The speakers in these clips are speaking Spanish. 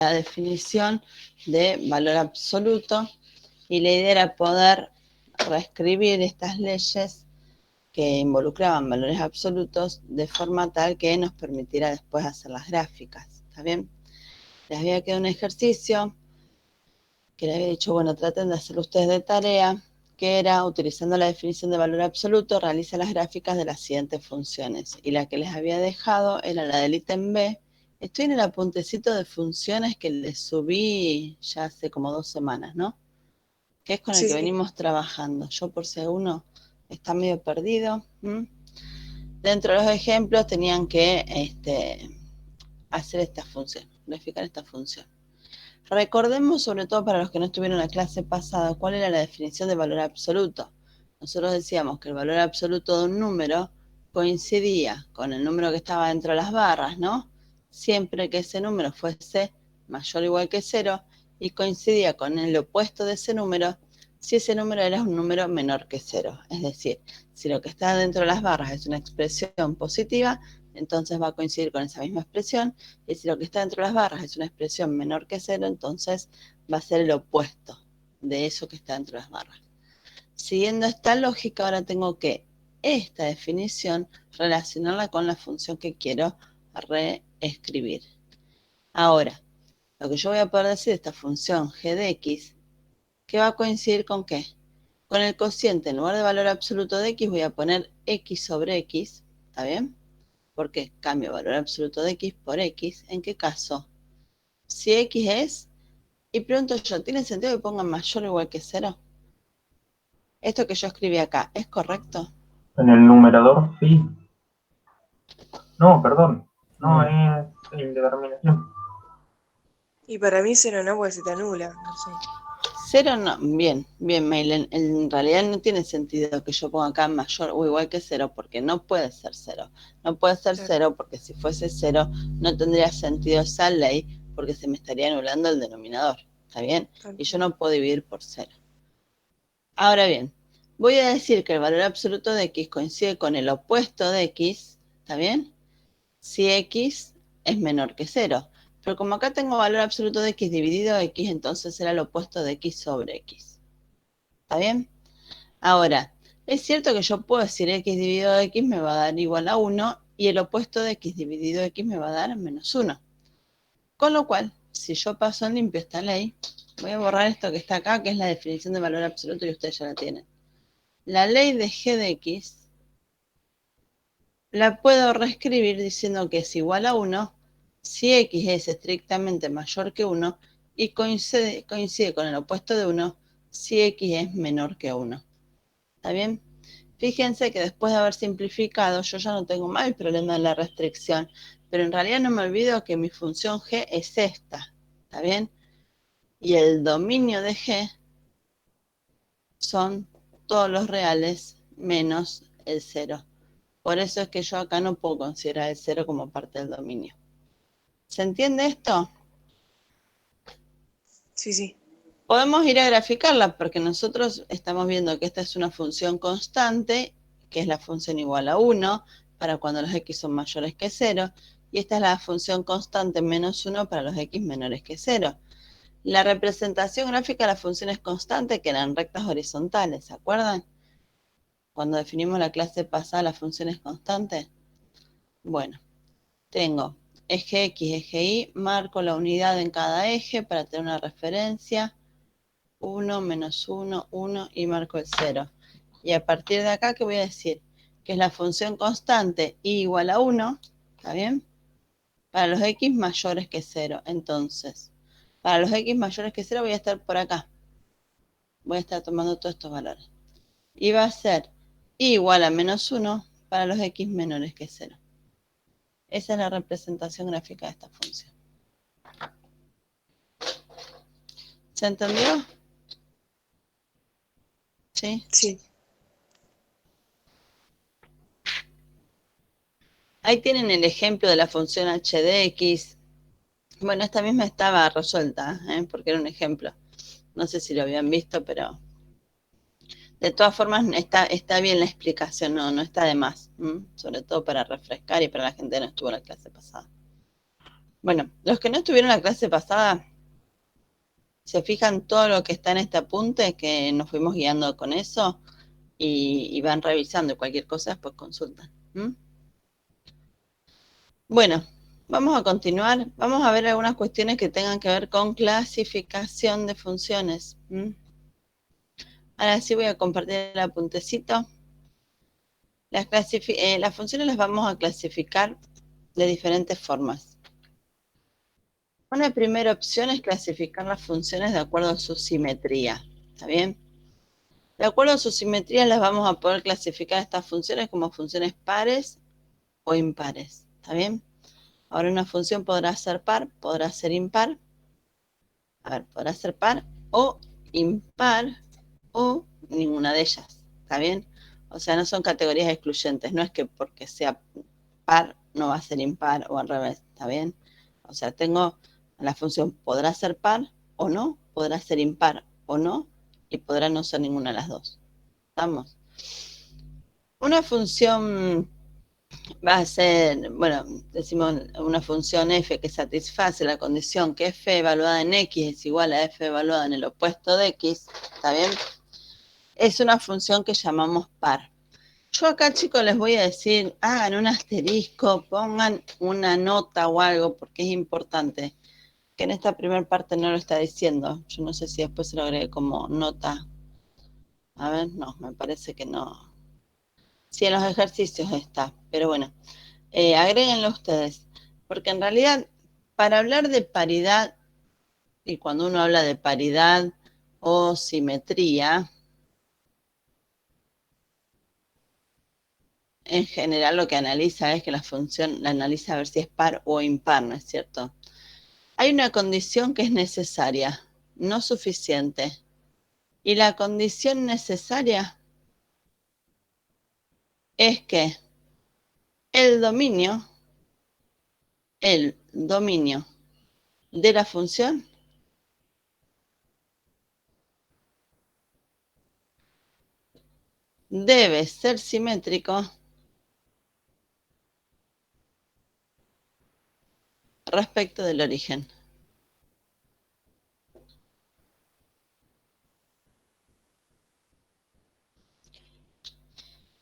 la definición de valor absoluto y la idea era poder reescribir estas leyes que involucraban valores absolutos de forma tal que nos permitiera después hacer las gráficas, ¿está bien? Les había quedado un ejercicio que les había dicho, bueno, traten de hacerlo ustedes de tarea, que era, utilizando la definición de valor absoluto, realiza las gráficas de las siguientes funciones. Y la que les había dejado era la del ítem B. Estoy en el apuntecito de funciones que les subí ya hace como 2 semanas, ¿no? Que es con el que venimos trabajando. Yo por si alguno está medio perdido. Dentro de los ejemplos tenían que hacer esta función, verificar esta función. Recordemos, sobre todo para los que no estuvieron en la clase pasada, cuál era la definición de valor absoluto. Nosotros decíamos que el valor absoluto de un número coincidía con el número que estaba dentro de las barras, ¿no? Siempre que ese número fuese mayor o igual que 0 y coincidía con el opuesto de ese número si ese número era un número menor que 0. Es decir, si lo que está dentro de las barras es una expresión positiva, entonces va a coincidir con esa misma expresión, y si lo que está dentro de las barras es una expresión menor que 0, entonces va a ser el opuesto de eso que está dentro de las barras. Siguiendo esta lógica, ahora tengo que esta definición relacionarla con la función que quiero reescribir. Ahora, lo que yo voy a poder decir de esta función g de x, que va a coincidir con ¿qué? Con el cociente, en lugar de valor absoluto de x, voy a poner x sobre x, ¿está bien? Porque cambio valor absoluto de x por x. ¿En qué caso? Si x es, y pregunto yo, ¿tiene sentido que pongan mayor o igual que 0? Esto que yo escribí acá, ¿es correcto? En el numerador sí. No, perdón. No, es indeterminación. Y para mí 0 no, porque se te anula. No sé. 0 no, bien, Mailen, en realidad no tiene sentido que yo ponga acá mayor o igual que 0, porque no puede ser 0. No puede ser 0 porque si fuese 0 no tendría sentido esa ley, porque se me estaría anulando el denominador, ¿está bien? Y yo no puedo dividir por 0. Ahora bien, voy a decir que el valor absoluto de x coincide con el opuesto de x, ¿está bien? Si x es menor que 0. Pero como acá tengo valor absoluto de x dividido x, entonces será el opuesto de x sobre x. ¿Está bien? Ahora, es cierto que yo puedo decir x dividido x me va a dar igual a 1 y el opuesto de x dividido x me va a dar menos 1. Con lo cual, si yo paso en limpio esta ley, voy a borrar esto que está acá, que es la definición de valor absoluto y ustedes ya la tienen. La ley de g de x la puedo reescribir diciendo que es igual a 1 si x es estrictamente mayor que 1 y coincide con el opuesto de 1 si x es menor que 1. ¿Está bien? Fíjense que después de haber simplificado, yo ya no tengo más el problema de la restricción, pero en realidad no me olvido que mi función g es esta. ¿Está bien? Y el dominio de g son todos los reales menos el 0. Por eso es que yo acá no puedo considerar el 0 como parte del dominio. ¿Se entiende esto? Sí, sí. Podemos ir a graficarla porque nosotros estamos viendo que esta es una función constante, que es la función igual a 1 para cuando los x son mayores que 0, y esta es la función constante menos 1 para los x menores que 0. La representación gráfica de la función es constante, que eran rectas horizontales, ¿se acuerdan? Cuando definimos la clase pasada, la función es constante. Bueno, tengo eje X, eje Y, marco la unidad en cada eje para tener una referencia. 1, menos 1, 1 y marco el 0. Y a partir de acá, ¿qué voy a decir? Que es la función constante y igual a 1, ¿está bien? Para los x mayores que 0. Entonces, para los x mayores que 0 voy a estar por acá. Voy a estar tomando todos estos valores. Y va a ser igual a menos 1 para los x menores que 0. Esa es la representación gráfica de esta función. ¿Se entendió? ¿Sí? Sí. Ahí tienen el ejemplo de la función h de x. Bueno, esta misma estaba resuelta, porque era un ejemplo. No sé si lo habían visto, pero de todas formas está bien la explicación, no está de más. Sobre todo para refrescar y para la gente que no estuvo en la clase pasada. Bueno, los que no estuvieron en la clase pasada, se fijan todo lo que está en este apunte, que nos fuimos guiando con eso, y van revisando cualquier cosa, después consultan. Bueno, vamos a continuar. Vamos a ver algunas cuestiones que tengan que ver con clasificación de funciones. Ahora sí voy a compartir el apuntecito. Las funciones las vamos a clasificar de diferentes formas. Una primera opción es clasificar las funciones de acuerdo a su simetría. ¿Está bien? De acuerdo a su simetría las vamos a poder clasificar estas funciones como funciones pares o impares. ¿Está bien? Ahora una función podrá ser par, podrá ser impar. A ver, podrá ser par o impar o ninguna de ellas. ¿Está bien? O sea, no son categorías excluyentes. No es que porque sea par no va a ser impar o al revés. ¿Está bien? O sea, tengo la función podrá ser par o no, podrá ser impar o no, y podrá no ser ninguna de las dos. ¿Estamos? Una función va a ser, bueno, decimos una función f que satisface la condición que f evaluada en x es igual a f evaluada en el opuesto de x, ¿está bien? Es una función que llamamos par. Yo acá, chicos, les voy a decir, hagan un asterisco, pongan una nota o algo, porque es importante, que en esta primera parte no lo está diciendo. Yo no sé si después se lo agregué como nota. A ver, no, me parece que no. Sí, en los ejercicios está, pero bueno. Agréguenlo ustedes, porque en realidad para hablar de paridad, y cuando uno habla de paridad o simetría, en general lo que analiza es que la función la analiza a ver si es par o impar, ¿no es cierto? Hay una condición que es necesaria, no suficiente, y la condición necesaria es que el dominio de la función debe ser simétrico respecto del origen.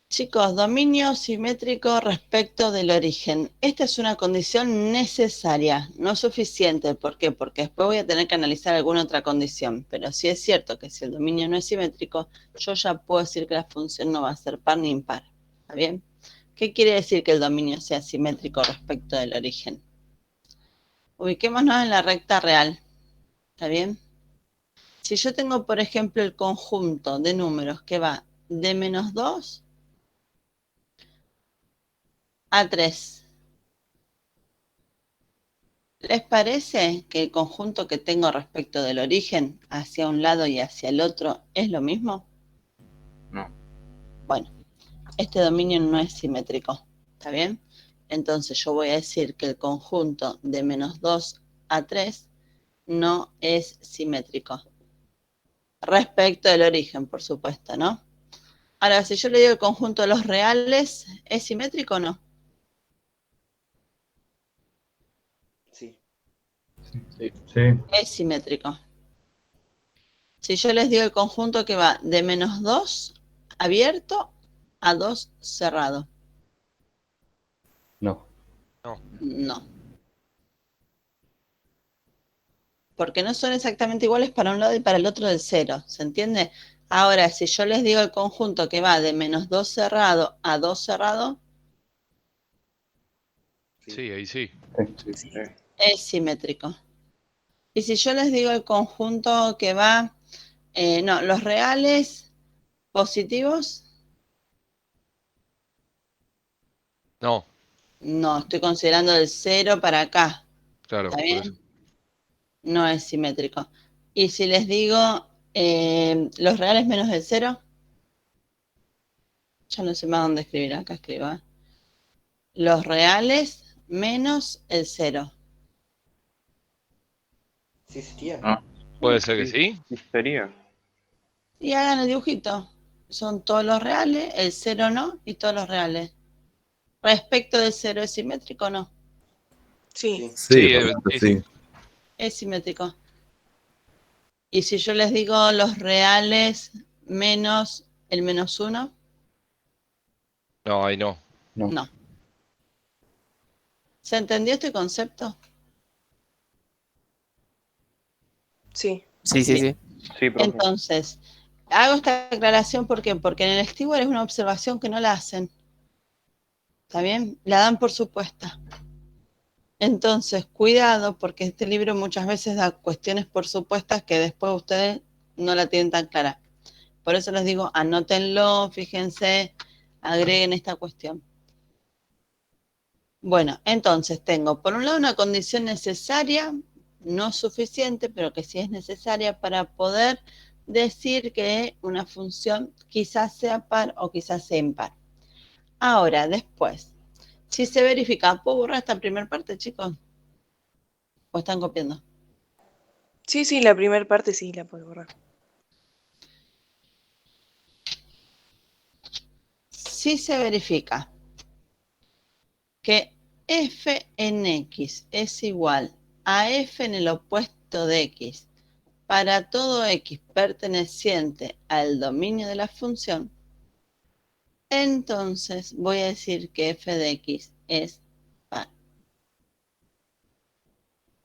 Chicos, dominio simétrico respecto del origen. Esta es una condición necesaria, no suficiente. ¿Por qué? Porque después voy a tener que analizar alguna otra condición. Pero sí es cierto que si el dominio no es simétrico, yo ya puedo decir que la función no va a ser par ni impar. ¿Está bien? ¿Qué quiere decir que el dominio sea simétrico respecto del origen? Ubiquémonos en la recta real. ¿Está bien? Si yo tengo, por ejemplo, el conjunto de números que va de -2 a 3. ¿Les parece que el conjunto que tengo respecto del origen hacia un lado y hacia el otro es lo mismo? No. Bueno, este dominio no es simétrico, ¿está bien? Entonces yo voy a decir que el conjunto de -2 a 3 no es simétrico. Respecto del origen, por supuesto, ¿no? Ahora, si yo le digo el conjunto de los reales, ¿es simétrico o no? Sí. Sí. Es simétrico. Si yo les digo el conjunto que va de -2 abierto a 2 cerrado. No. No. Porque no son exactamente iguales para un lado y para el otro del cero. ¿Se entiende? Ahora, si yo les digo el conjunto que va de -2 cerrado a 2 cerrado, Sí, ahí sí. Sí. es simétrico. Y si yo les digo el conjunto que va, no, los reales positivos, No, no, estoy considerando el 0 para acá. claro, ¿Está por eso. bien? No es simétrico. Y si les digo los reales menos el 0, ya no sé más dónde escribir, acá escribo. Los reales menos el 0. Sí existía. Ah, Puede ser que sí. sí sería. Y hagan el dibujito. Son todos los reales, el 0 no, y todos los reales. Respecto del 0, ¿es simétrico o no? Sí. Sí, Sí. Es simétrico. Y si yo les digo los reales menos el -1, No, ahí no. No. no. ¿Se entendió este concepto? Sí. Sí, sí, sí. Sí, profe. Entonces, hago esta aclaración ¿por qué? Porque en el Steward es una observación que no la hacen. ¿Está bien? La dan por supuesta. Entonces, cuidado, porque este libro muchas veces da cuestiones por supuestas que después ustedes no la tienen tan clara. Por eso les digo, anótenlo, fíjense, agreguen esta cuestión. Bueno, entonces tengo por un lado una condición necesaria, no suficiente, pero que sí es necesaria para poder decir que una función quizás sea par o quizás sea impar. Ahora, después, si se verifica, ¿puedo borrar esta primera parte, chicos? ¿O están copiando? Sí, sí, la primera parte sí la puedo borrar. Si se verifica que f en x es igual a f en el opuesto de x para todo x perteneciente al dominio de la función, entonces voy a decir que f de x es par.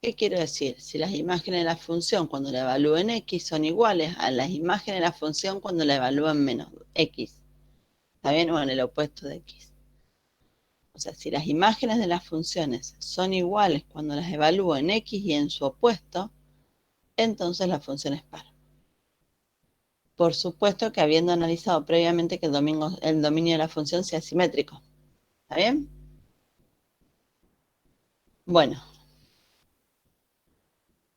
¿Qué quiero decir? Si las imágenes de la función cuando la evalúo en x son iguales a las imágenes de la función cuando la evalúo en menos x, ¿está bien? O en el opuesto de x. O sea, si las imágenes de las funciones son iguales cuando las evalúo en x y en su opuesto, entonces la función es par. Por supuesto que habiendo analizado previamente que el dominio de la función sea simétrico. ¿Está bien? Bueno,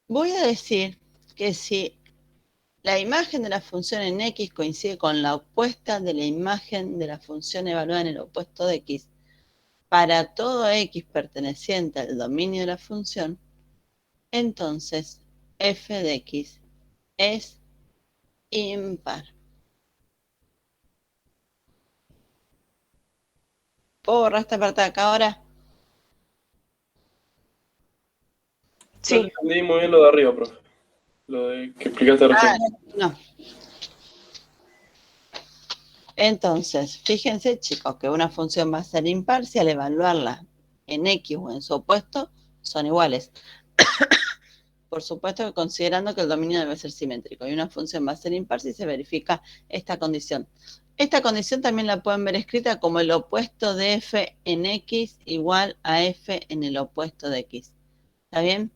voy a decir que si la imagen de la función en x coincide con la opuesta de la imagen de la función evaluada en el opuesto de x, para todo x perteneciente al dominio de la función, entonces f de x es impar. ¿Puedo borrar esta parte de acá ahora? No Sí. entendí muy bien lo de arriba, profe. Lo de que explicaste recién. No. Entonces, fíjense, chicos, que una función va a ser impar si al evaluarla en x o en su opuesto son iguales. Por supuesto que considerando que el dominio debe ser simétrico. Y una función va a ser impar si se verifica esta condición. Esta condición también la pueden ver escrita como el opuesto de f en x igual a f en el opuesto de x. ¿Está bien?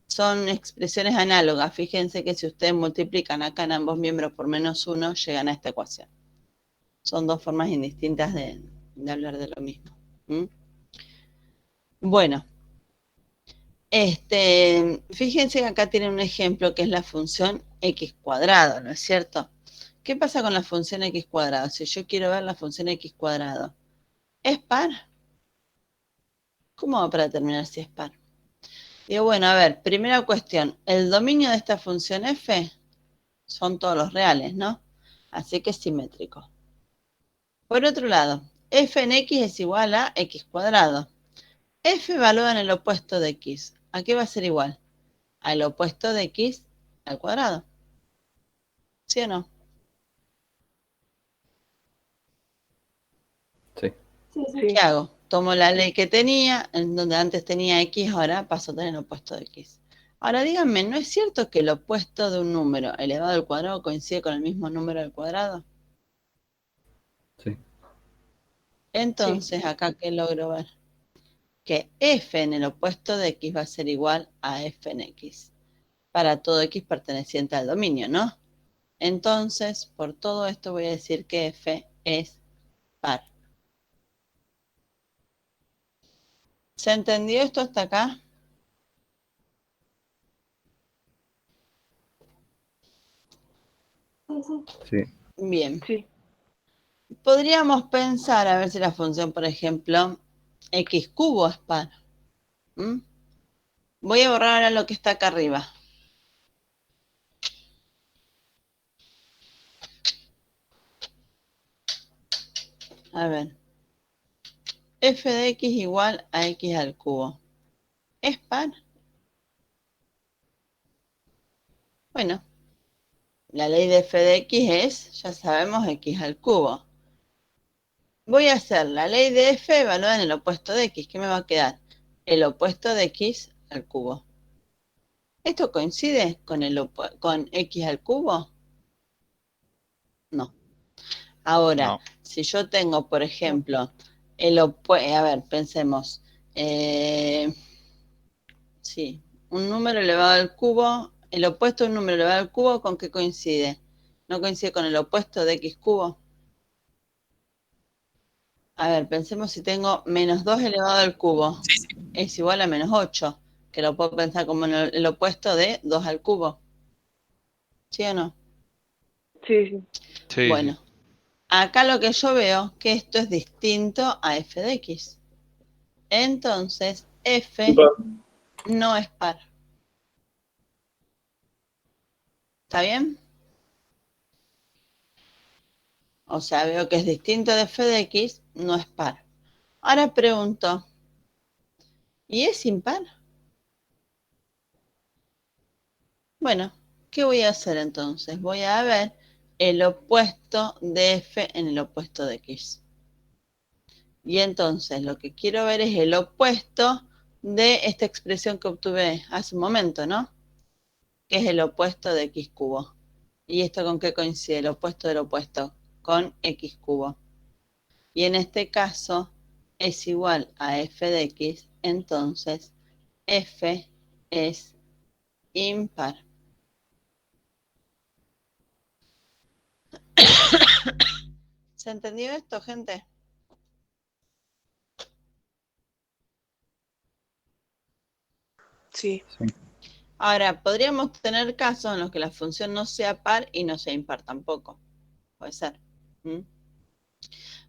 Son expresiones análogas. Fíjense que si ustedes multiplican acá en ambos miembros por -1, llegan a esta ecuación. Son dos formas indistintas de hablar de lo mismo. ¿Mm? Bueno, fíjense que acá tienen un ejemplo que es la función x cuadrado, ¿no es cierto? ¿Qué pasa con la función x cuadrado? Si yo quiero ver la función x cuadrado, ¿es par? ¿Cómo hago para determinar si es par? Digo, bueno, a ver, primera cuestión, el dominio de esta función f son todos los reales, ¿no? Así que es simétrico. Por otro lado, f en x es igual a x cuadrado. F evalúa en el opuesto de x. ¿A qué va a ser igual? Al opuesto de x al cuadrado. ¿Sí o no? Sí. Sí. ¿Qué hago? Tomo la ley que tenía, en donde antes tenía x, ahora paso a tener el opuesto de x. Ahora díganme, ¿no es cierto que el opuesto de un número elevado al cuadrado coincide con el mismo número al cuadrado? Sí. Entonces, acá, ¿qué logro ver? Que f en el opuesto de x va a ser igual a f en x. Para todo x perteneciente al dominio, ¿no? Entonces, por todo esto voy a decir que f es par. ¿Se entendió esto hasta acá? Sí. Bien. Sí. Podríamos pensar a ver si la función, por ejemplo, x cubo es par. ¿Mm? Voy a borrar ahora lo que está acá arriba. A ver. F de x igual a x al cubo. ¿Es par? Bueno, la ley de f de x es, ya sabemos, x al cubo. Voy a hacer la ley de f evaluada en el opuesto de x. ¿Qué me va a quedar? El opuesto de x al cubo. ¿Esto coincide con x al cubo? No. Ahora, No. si yo tengo, por ejemplo, a ver, pensemos. Sí, un número elevado al cubo, el opuesto de un número elevado al cubo, ¿con qué coincide? ¿No coincide con el opuesto de x cubo? A ver, pensemos si tengo menos 2 elevado al cubo. Es igual a menos 8, que lo puedo pensar como el opuesto de 2 al cubo. ¿Sí o no? Sí, sí. Sí, Bueno, sí. acá lo que yo veo que esto es distinto a f de x. Entonces, f Impar. no es par. ¿Está bien? O sea, veo que es distinto de f de x, no es par. Ahora pregunto, ¿y es impar? Bueno, ¿qué voy a hacer entonces? Voy a ver el opuesto de f en el opuesto de x. Y entonces lo que quiero ver es el opuesto de esta expresión que obtuve hace un momento, ¿no? Que es el opuesto de x cubo. ¿Y esto con qué coincide? El opuesto del opuesto, con x cubo. Y en este caso es igual a f de x, entonces f es impar. ¿Se entendió esto, gente? Sí. Sí. Ahora, podríamos tener casos en los que la función no sea par y no sea impar tampoco. Puede ser. ¿Mm?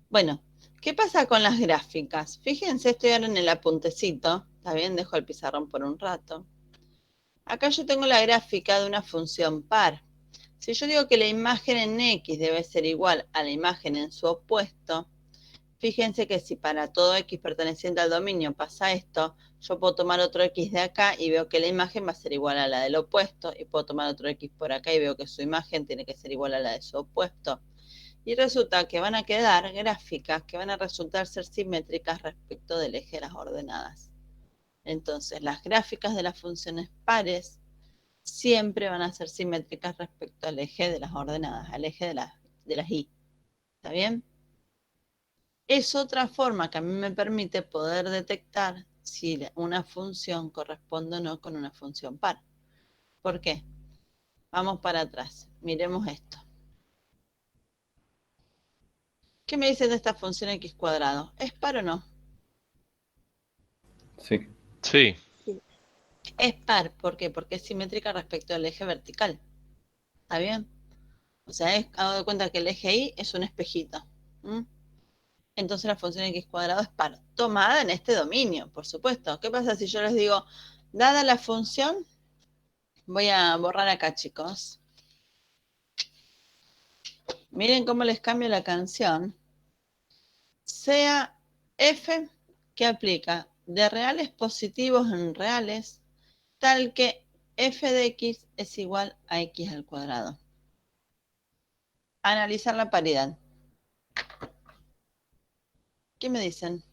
Bueno, ¿qué pasa con las gráficas? Fíjense, estoy ahora en el apuntecito. Está bien, dejo el pizarrón por un rato. Acá yo tengo la gráfica de una función par. Si yo digo que la imagen en x debe ser igual a la imagen en su opuesto, fíjense que si para todo x perteneciente al dominio pasa esto, yo puedo tomar otro x de acá y veo que la imagen va a ser igual a la del opuesto, y puedo tomar otro x por acá y veo que su imagen tiene que ser igual a la de su opuesto. Y resulta que van a quedar gráficas que van a resultar ser simétricas respecto del eje de las ordenadas. Entonces, las gráficas de las funciones pares siempre van a ser simétricas respecto al eje de las ordenadas, al eje de las y. ¿Está bien? Es otra forma que a mí me permite poder detectar si una función corresponde o no con una función par. ¿Por qué? Vamos para atrás. Miremos esto. ¿Qué me dicen de esta función x cuadrado? ¿Es par o no? Sí. Sí. Es par. ¿Por qué? Porque es simétrica respecto al eje vertical. ¿Está bien? O sea, hago de cuenta que el eje y es un espejito. ¿Mm? Entonces la función x cuadrado es par, tomada en este dominio, por supuesto. ¿Qué pasa si yo les digo, dada la función, voy a borrar acá, chicos. Miren cómo les cambio la canción. Sea f que aplica de reales positivos en reales, tal que f de x es igual a x al cuadrado. Analizar la paridad. ¿Qué me dicen?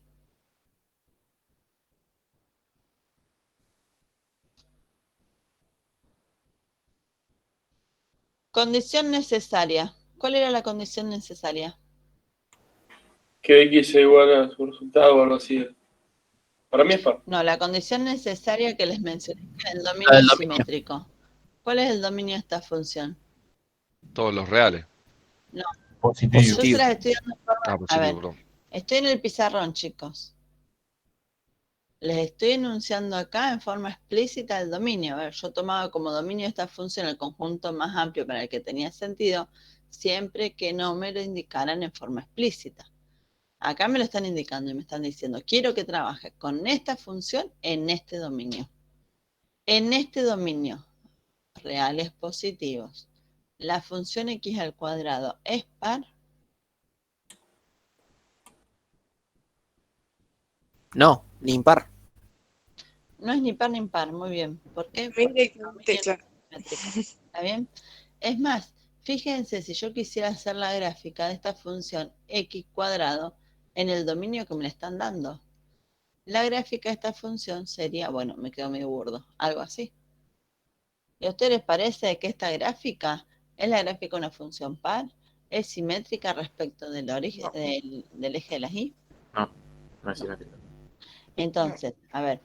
Condición necesaria. ¿Cuál era la condición necesaria? Que X sea igual a su resultado o algo así. Para mí es par. No, la condición necesaria que les mencioné es el La dominio del dominio. simétrico. ¿Cuál es el dominio de esta función? Todos los reales. No, Positivo. yo se las estoy dando en forma. Ah, A positivo, ver, perdón. estoy en el pizarrón, chicos. Les estoy enunciando acá en forma explícita el dominio. A ver, yo tomaba como dominio de esta función el conjunto más amplio para el que tenía sentido, siempre que no me lo indicaran en forma explícita. Acá me lo están indicando y me están diciendo, quiero que trabaje con esta función en este dominio. En este dominio, reales positivos, la función x al cuadrado es par. No, ni impar. No es ni par ni impar, muy bien. ¿Por qué? También Porque directamente, claro. simétrico. ¿Está bien? Es más, fíjense, si yo quisiera hacer la gráfica de esta función x cuadrado en el dominio que me le están dando, la gráfica de esta función sería, bueno, me quedo medio burdo, algo así. ¿Y a ustedes les parece que esta gráfica es la gráfica de una función par? ¿Es simétrica respecto del origen No. del eje de las y? No, no es simétrico. Entonces, a ver,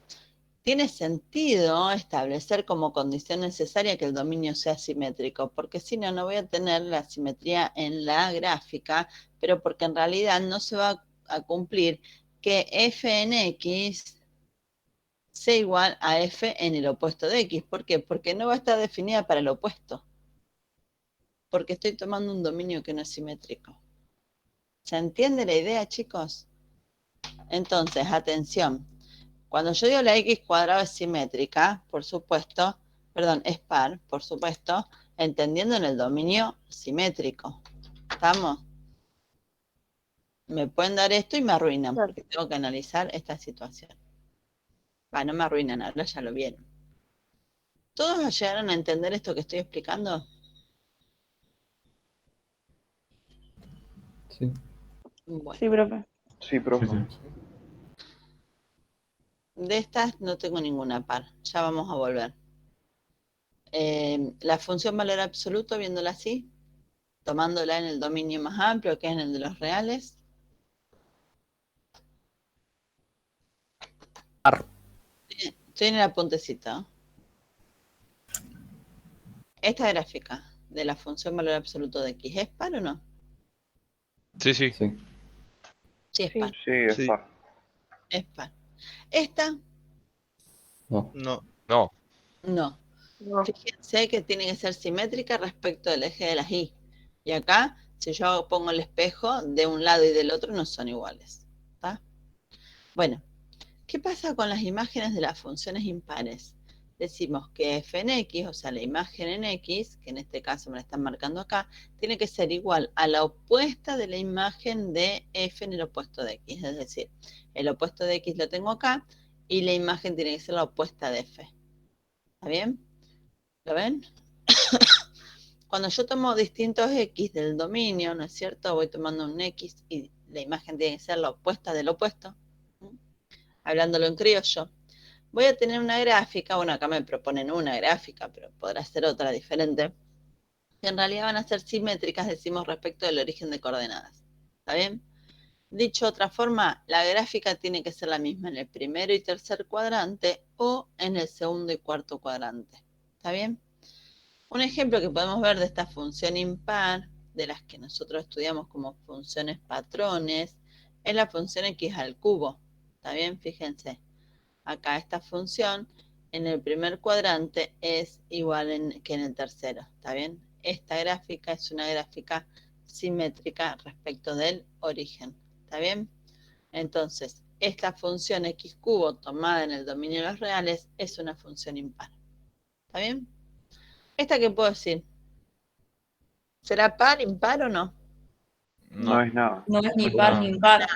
tiene sentido establecer como condición necesaria que el dominio sea simétrico, porque si no, no voy a tener la simetría en la gráfica, pero porque en realidad no se va a cumplir que f en x sea igual a f en el opuesto de x. ¿Por qué? Porque no va a estar definida para el opuesto, porque estoy tomando un dominio que no es simétrico. ¿Se entiende la idea, chicos? Entonces, atención. Cuando yo digo la x cuadrada es simétrica, por supuesto, perdón, es par, por supuesto, entendiendo en el dominio simétrico. ¿Estamos? Me pueden dar esto y me arruinan, Claro. porque tengo que analizar esta situación. No me arruinan, ahora ya lo vieron. ¿Todos llegaron a entender esto que estoy explicando? Sí. Bueno, Sí, profe. Sí, profe. de estas no tengo ninguna par, ya vamos a volver. La función valor absoluto, viéndola así, tomándola en el dominio más amplio, que es en el de los reales. Estoy en el apuntecito. Esta gráfica de la función valor absoluto de x, ¿es par o no? Sí, sí. Sí. Sí, es Sí. par. Sí, es Sí. par. Es par. Esta, No. No. no. No. Fíjense que tiene que ser simétrica respecto del eje de las y. Y acá, si yo pongo el espejo, de un lado y del otro no son iguales. ¿Está? Bueno, ¿qué pasa con las imágenes de las funciones impares? Decimos que f en x, o sea, la imagen en x, que en este caso me la están marcando acá, tiene que ser igual a la opuesta de la imagen de f en el opuesto de x. Es decir, el opuesto de x lo tengo acá y la imagen tiene que ser la opuesta de f. ¿Está bien? ¿Lo ven? Cuando yo tomo distintos x del dominio, ¿no es cierto? Voy tomando un x y la imagen tiene que ser la opuesta del opuesto. Hablándolo en criollo. Voy a tener una gráfica, bueno, acá me proponen una gráfica, pero podrá ser otra diferente, que en realidad van a ser simétricas, decimos, respecto del origen de coordenadas. ¿Está bien? Dicho de otra forma, la gráfica tiene que ser la misma en el primero y tercer cuadrante o en el segundo y cuarto cuadrante. ¿Está bien? Un ejemplo que podemos ver de esta función impar, de las que nosotros estudiamos como funciones patrones, es la función x al cubo. ¿Está bien? Fíjense. Acá esta función en el primer cuadrante es igual que en el tercero, ¿está bien? Esta gráfica es una gráfica simétrica respecto del origen, ¿está bien? Entonces, esta función x cubo tomada en el dominio de los reales es una función impar, ¿está bien? ¿Esta qué puedo decir? ¿Será par, impar o no? No es nada. No es ni Pues par nada. ni impar.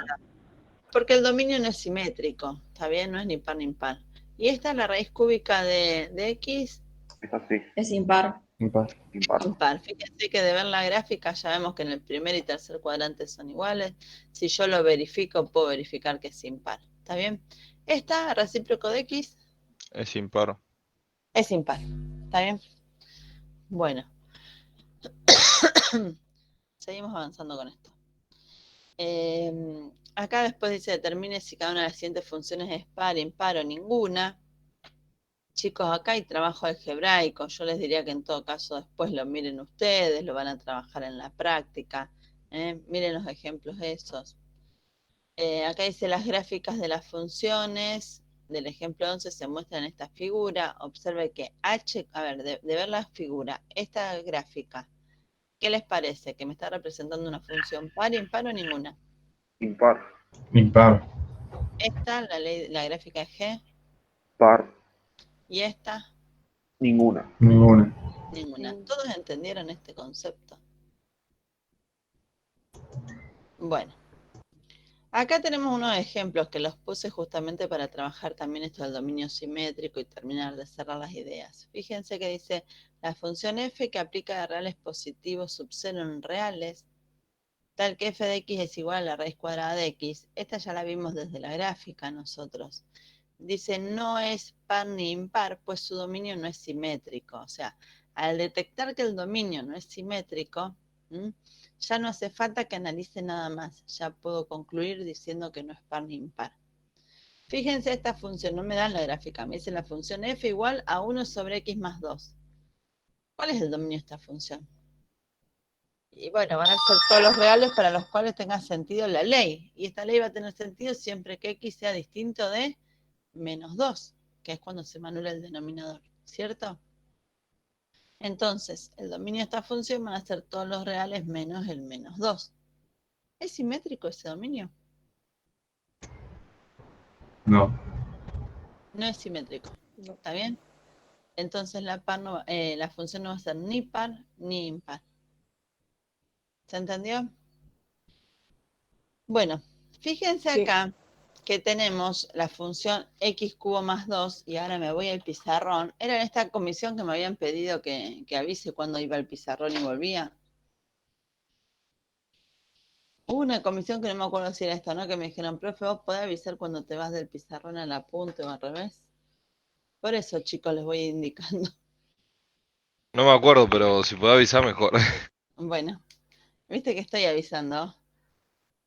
Porque el dominio no es simétrico, ¿está bien? No es ni par ni impar. Y esta es la raíz cúbica de x. Es así, Es impar. Impar. impar. Impar. Fíjense que de ver la gráfica ya vemos que en el primer y tercer cuadrante son iguales. Si yo lo verifico, puedo verificar que es impar. ¿Está bien? Esta, recíproco de x, Es impar. es impar. ¿Está bien? Bueno. Seguimos avanzando con esto. Acá después dice, determine si cada una de las siguientes funciones es par, impar o ninguna. Chicos, acá hay trabajo algebraico. Yo les diría que en todo caso después lo miren ustedes, lo van a trabajar en la práctica. Miren los ejemplos esos. Acá dice las gráficas de las funciones del ejemplo 11 se muestran en esta figura. Observe que H, a ver, de ver la figura, esta gráfica, ¿qué les parece? ¿Que me está representando una función par, impar o ninguna? Impar. Impar. Esta, la gráfica de G, Par. y esta, Ninguna. Ninguna. ninguna. ¿Todos entendieron este concepto? Bueno. Acá tenemos unos ejemplos que los puse justamente para trabajar también esto del dominio simétrico y terminar de cerrar las ideas. Fíjense que dice la función f que aplica de reales positivos sub 0 en reales, tal que f de x es igual a la raíz cuadrada de x. Esta ya la vimos desde la gráfica nosotros. Dice no es par ni impar, pues su dominio no es simétrico. O sea, al detectar que el dominio no es simétrico, ya no hace falta que analice nada más. Ya puedo concluir diciendo que no es par ni impar. Fíjense esta función, no me dan la gráfica, me dice la función f igual a 1 sobre x más 2. ¿Cuál es el dominio de esta función? Y bueno, van a ser todos los reales para los cuales tenga sentido la ley. Y esta ley va a tener sentido siempre que x sea distinto de menos 2, que es cuando se me anula el denominador, ¿cierto? Entonces, el dominio de esta función van a ser todos los reales menos el menos 2. ¿Es simétrico ese dominio? No. No es simétrico. No. ¿Está bien? Entonces la función no va a ser ni par ni impar. ¿Se entendió? Bueno, fíjense Sí. acá que tenemos la función x cubo más 2 y ahora me voy al pizarrón. Era en esta comisión que me habían pedido que avise cuando iba al pizarrón y volvía. Hubo una comisión que no me acuerdo si era esta, ¿no? Que me dijeron, profe, ¿vos podés avisar cuando te vas del pizarrón al apunte o al revés? Por eso, chicos, les voy indicando. No me acuerdo, pero si puedo avisar mejor. Bueno, viste que estoy avisando.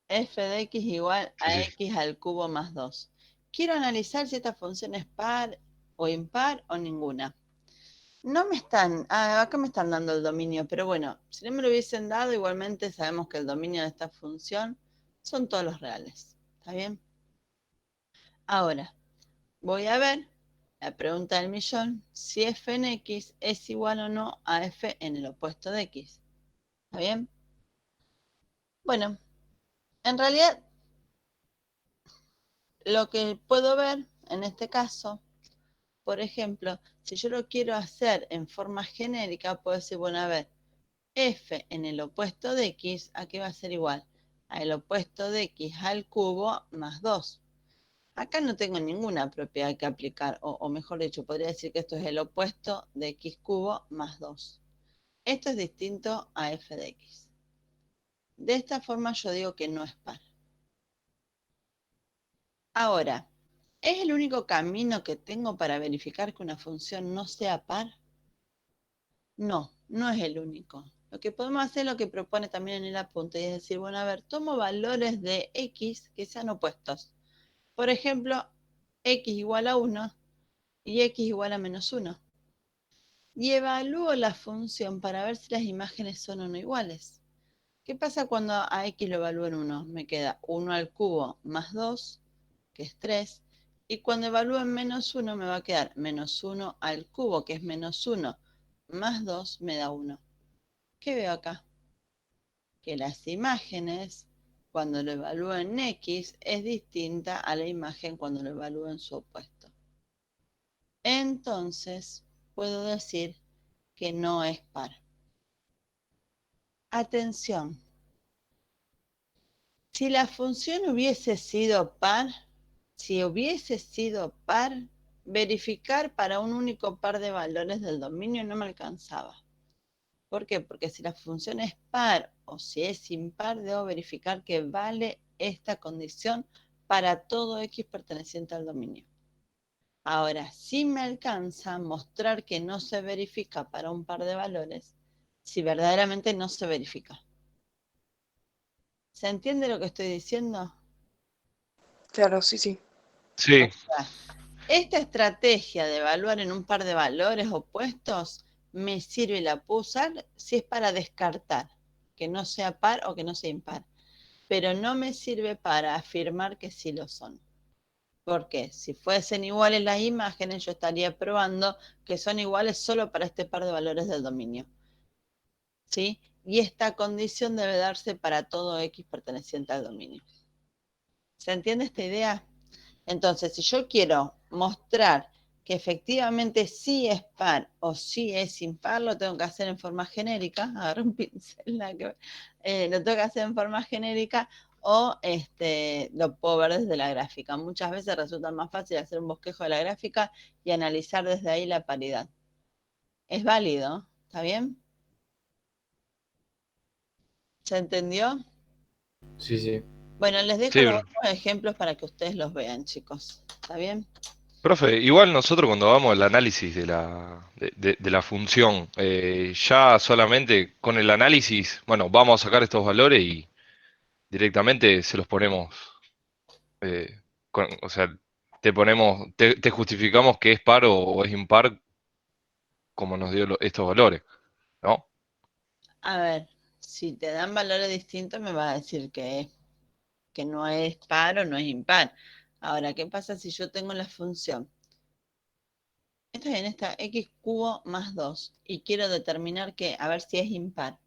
F de x igual Sí, a sí. x al cubo más 2. Quiero analizar si esta función es par o impar o ninguna. No me están, acá me están dando el dominio, pero bueno, si no me lo hubiesen dado, igualmente sabemos que el dominio de esta función son todos los reales. ¿Está bien? Ahora, voy a ver la pregunta del millón, si f en x es igual o no a f en el opuesto de x. ¿Está bien? Bueno, en realidad, lo que puedo ver en este caso, por ejemplo, si yo lo quiero hacer en forma genérica, puedo decir, bueno, a ver, f en el opuesto de x, ¿a qué va a ser igual? Al opuesto de x al cubo más 2. Acá no tengo ninguna propiedad que aplicar, o mejor dicho, podría decir que esto es el opuesto de x cubo más 2. Esto es distinto a f de x. De esta forma yo digo que no es par. Ahora, ¿es el único camino que tengo para verificar que una función no sea par? No, no es el único. Lo que podemos hacer es lo que propone también en el apunte, y es decir, bueno, a ver, tomo valores de x que sean opuestos. Por ejemplo, x igual a 1 y x igual a menos 1. Y evalúo la función para ver si las imágenes son o no iguales. ¿Qué pasa cuando a x lo evalúo en 1? Me queda 1 al cubo más 2, que es 3. Y cuando evalúo en menos 1 me va a quedar menos 1 al cubo, que es menos 1, más 2 me da 1. ¿Qué veo acá? Que las imágenes, cuando lo evalúo en x, es distinta a la imagen cuando lo evalúo en su opuesto. Entonces, puedo decir que no es par. Atención. Si la función hubiese sido par, verificar para un único par de valores del dominio no me alcanzaba. ¿Por qué? Porque si la función es par o si es impar, debo verificar que vale esta condición para todo x perteneciente al dominio. Ahora, si me alcanza mostrar que no se verifica para un par de valores, si verdaderamente no se verifica. ¿Se entiende lo que estoy diciendo? Claro, sí, sí. Sí, Esta estrategia de evaluar en un par de valores opuestos me sirve y la puedo usar si es para descartar que no sea par o que no sea impar, pero no me sirve para afirmar que sí lo son. Porque si fuesen iguales las imágenes, yo estaría probando que son iguales solo para este par de valores del dominio. ¿Sí? Y esta condición debe darse para todo x perteneciente al dominio. ¿Se entiende esta idea? Entonces, si yo quiero mostrar que efectivamente sí es par o sí es impar, lo tengo que hacer en forma genérica. Agarré un pincel, lo tengo que hacer en forma genérica o lo puedo ver desde la gráfica. Muchas veces resulta más fácil hacer un bosquejo de la gráfica y analizar desde ahí la paridad. Es válido, ¿está bien? ¿Se entendió? Sí, sí. Bueno, les dejo Sí, los otros ejemplos para que ustedes los vean, chicos. ¿Está bien? profe, igual nosotros cuando vamos al análisis de la función, ya solamente con el análisis, bueno, vamos a sacar estos valores y directamente se los ponemos, eh, o sea, te justificamos que es par o es impar como nos dio estos valores, ¿no? A ver, si te dan valores distintos me vas a decir que no es par o no es impar. Ahora, ¿qué pasa si yo tengo la función? Esta es en esta x cubo más 2 y quiero determinar que, a ver si es impar.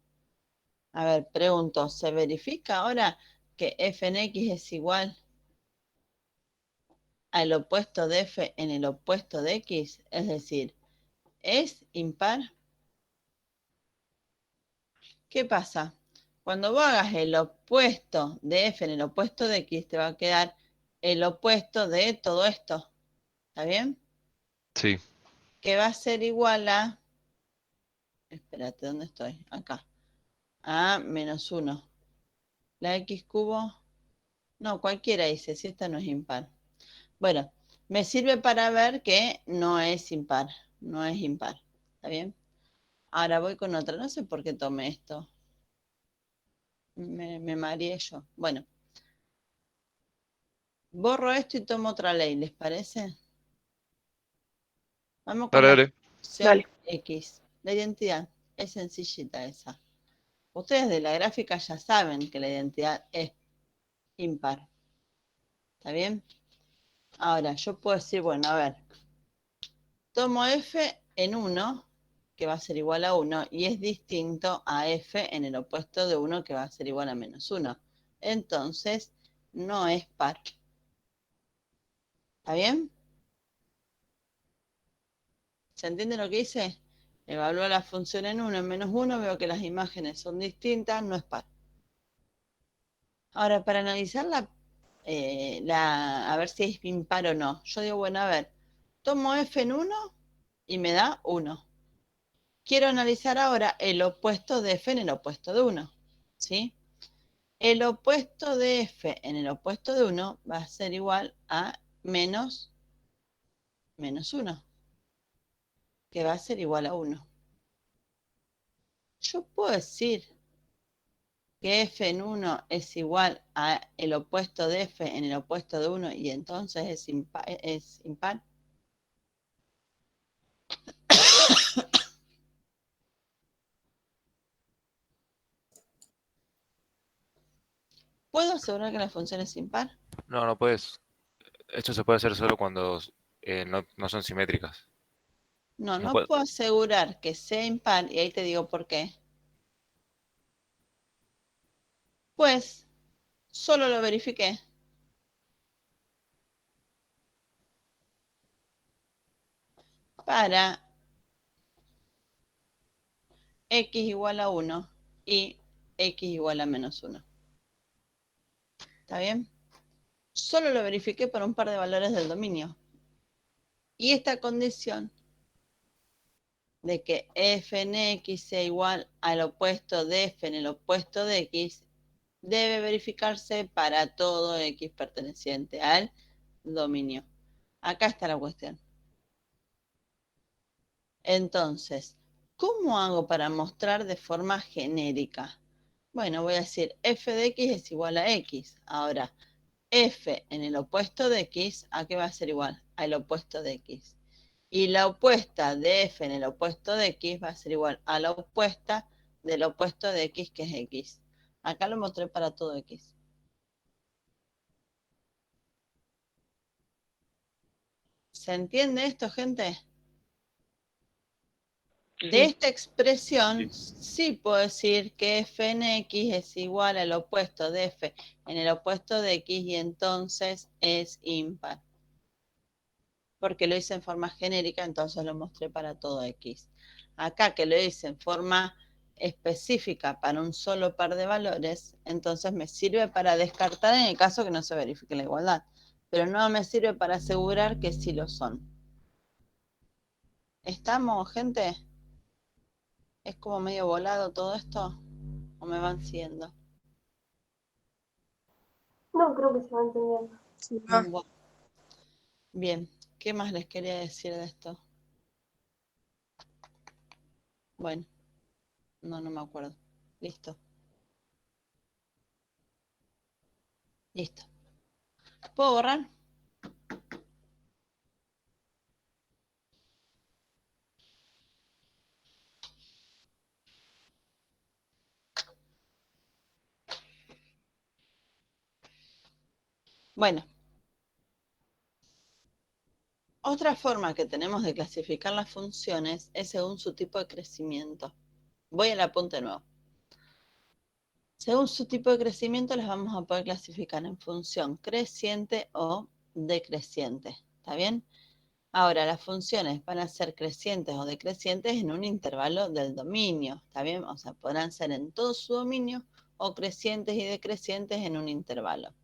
A ver, pregunto, ¿se verifica ahora que f en x es igual al opuesto de f en el opuesto de x? Es decir, ¿es impar? ¿Qué pasa? Cuando vos hagas el opuesto de f en el opuesto de x, te va a quedar el opuesto de todo esto. ¿Está bien? Sí, Que va a ser igual a... Espérate, ¿dónde estoy? Acá. A menos 1. La x cubo... No, cualquiera dice, si esta no es impar. Bueno, me sirve para ver que no es impar. No es impar. ¿Está bien? Ahora voy con otra. No sé por qué tomé esto. Me mareé yo. Bueno, borro esto y tomo otra ley, ¿les parece? Vamos con dale, la dale. función Dale. x. La identidad es sencillita esa. Ustedes de la gráfica ya saben que la identidad es impar. ¿Está bien? Ahora, yo puedo decir, bueno, a ver, tomo f en 1, que va a ser igual a 1, y es distinto a f en el opuesto de 1, que va a ser igual a menos 1. Entonces, no es par. ¿Está bien? ¿Se entiende lo que hice? Evalúo la función en 1, en menos 1, veo que las imágenes son distintas, no es par. Ahora, para analizar a ver si es impar o no, yo digo, bueno, a ver, tomo f en 1 y me da 1. Quiero analizar ahora el opuesto de f en el opuesto de 1, ¿sí? El opuesto de f en el opuesto de 1 va a ser igual a menos 1, que va a ser igual a 1. Yo puedo decir que f en 1 es igual a el opuesto de f en el opuesto de 1 y entonces es impar. ¿Puedo asegurar que la función es impar? No, no puedes. Esto se puede hacer solo cuando no son simétricas. No, No no puede- puedo asegurar que sea impar y ahí te digo por qué. Pues solo lo verifiqué. Para x igual a 1 y x igual a menos 1. ¿Está bien? Solo lo verifiqué por un par de valores del dominio. Y esta condición de que f en x sea igual al opuesto de f en el opuesto de x debe verificarse para todo x perteneciente al dominio. Acá está la cuestión. Entonces, ¿cómo hago para mostrar de forma genérica? Bueno, voy a decir f de x es igual a x. Ahora, f en el opuesto de x, ¿a qué va a ser igual? Al opuesto de x. Y la opuesta de f en el opuesto de x va a ser igual a la opuesta del opuesto de x, que es x. Acá lo mostré para todo x. ¿Se entiende esto, gente? De Sí. esta expresión, sí puedo decir que f en x es igual al opuesto de f en el opuesto de x y entonces es impar. Porque lo hice en forma genérica, entonces lo mostré para todo x. Acá que lo hice en forma específica para un solo par de valores, entonces me sirve para descartar en el caso que no se verifique la igualdad, pero no me sirve para asegurar que sí lo son. ¿Estamos, gente? ¿Es como medio volado todo esto? ¿O me van siguiendo? No, creo que se va entendiendo. Sí, va. Bueno, bien, ¿qué más les quería decir de esto? Bueno, no me acuerdo. Listo. Listo. ¿Puedo borrar? Bueno. Otra forma que tenemos de clasificar las funciones es según su tipo de crecimiento. Voy al apunte nuevo. Según su tipo de crecimiento las vamos a poder clasificar en función creciente o decreciente. ¿Está bien? Ahora, las funciones van a ser crecientes o decrecientes en un intervalo del dominio. ¿Está bien? O sea, podrán ser en todo su dominio o crecientes y decrecientes en un intervalo.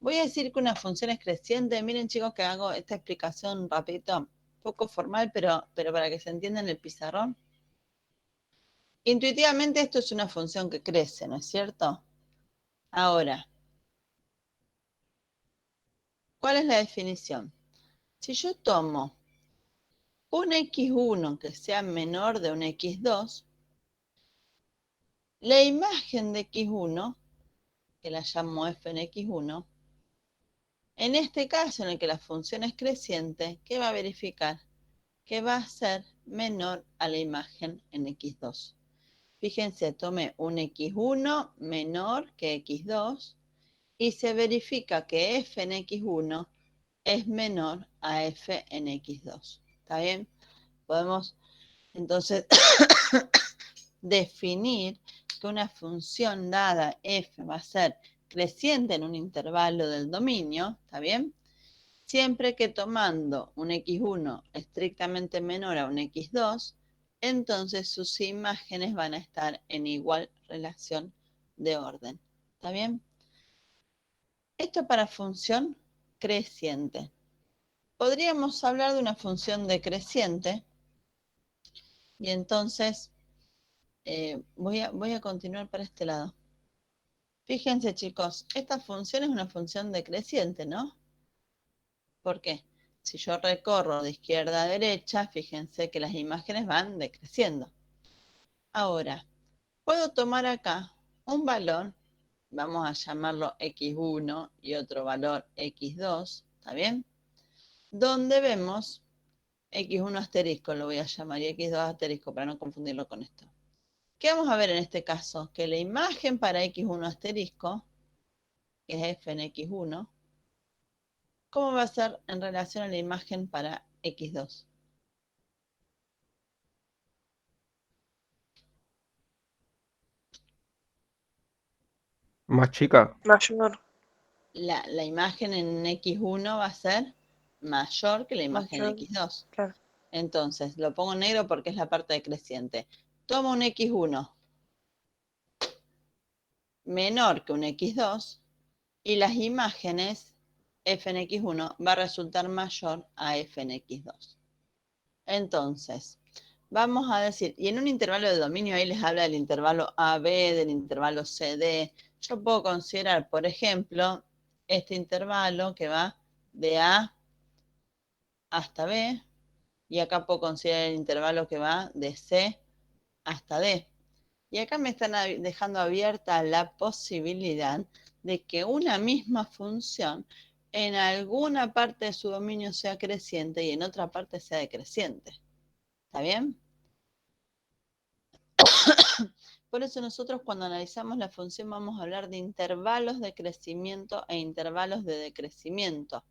Voy a decir que una función es creciente. Miren, chicos, que hago esta explicación rapidito, poco formal, pero para que se entienda en el pizarrón. Intuitivamente esto es una función que crece, ¿no es cierto? Ahora, ¿cuál es la definición? Si yo tomo un x1 que sea menor de un x2, la imagen de x1, que la llamo f en x1, en este caso en el que la función es creciente, ¿qué va a verificar? Que va a ser menor a la imagen en x2. Fíjense, tomé un x1 menor que x2 y se verifica que f en x1 es menor a f en x2. ¿Está bien? Podemos entonces definir que una función dada f va a ser creciente en un intervalo del dominio, ¿está bien? Siempre que tomando un x1 estrictamente menor a un x2, entonces sus imágenes van a estar en igual relación de orden. ¿Está bien? Esto para función creciente. Podríamos hablar de una función decreciente y entonces voy a continuar para este lado. Fíjense, chicos, esta función es una función decreciente, ¿no? ¿Por qué? Si yo recorro de izquierda a derecha, fíjense que las imágenes van decreciendo. Ahora, puedo tomar acá un valor, vamos a llamarlo x1 y otro valor x2, ¿está bien? Donde vemos x1 asterisco, lo voy a llamar, y x2 asterisco para no confundirlo con esto. ¿Qué vamos a ver en este caso? Que la imagen para x1 asterisco, que es f en x1, ¿cómo va a ser en relación a la imagen para x2? Más chica. Mayor, La imagen en x1 va a ser mayor que la imagen en mayor, x2. claro. Entonces, lo pongo en negro porque es la parte decreciente. Tomo un x1 menor que un x2 y las imágenes f en x1 va a resultar mayor a f en x2. Entonces, vamos a decir, y en un intervalo de dominio ahí les habla del intervalo AB, del intervalo CD. Yo puedo considerar, por ejemplo, este intervalo que va de A hasta B, y acá puedo considerar el intervalo que va de C hasta D. Y acá me están dejando abierta la posibilidad de que una misma función en alguna parte de su dominio sea creciente y en otra parte sea decreciente. ¿Está bien? Por eso nosotros cuando analizamos la función vamos a hablar de intervalos de crecimiento e intervalos de decrecimiento.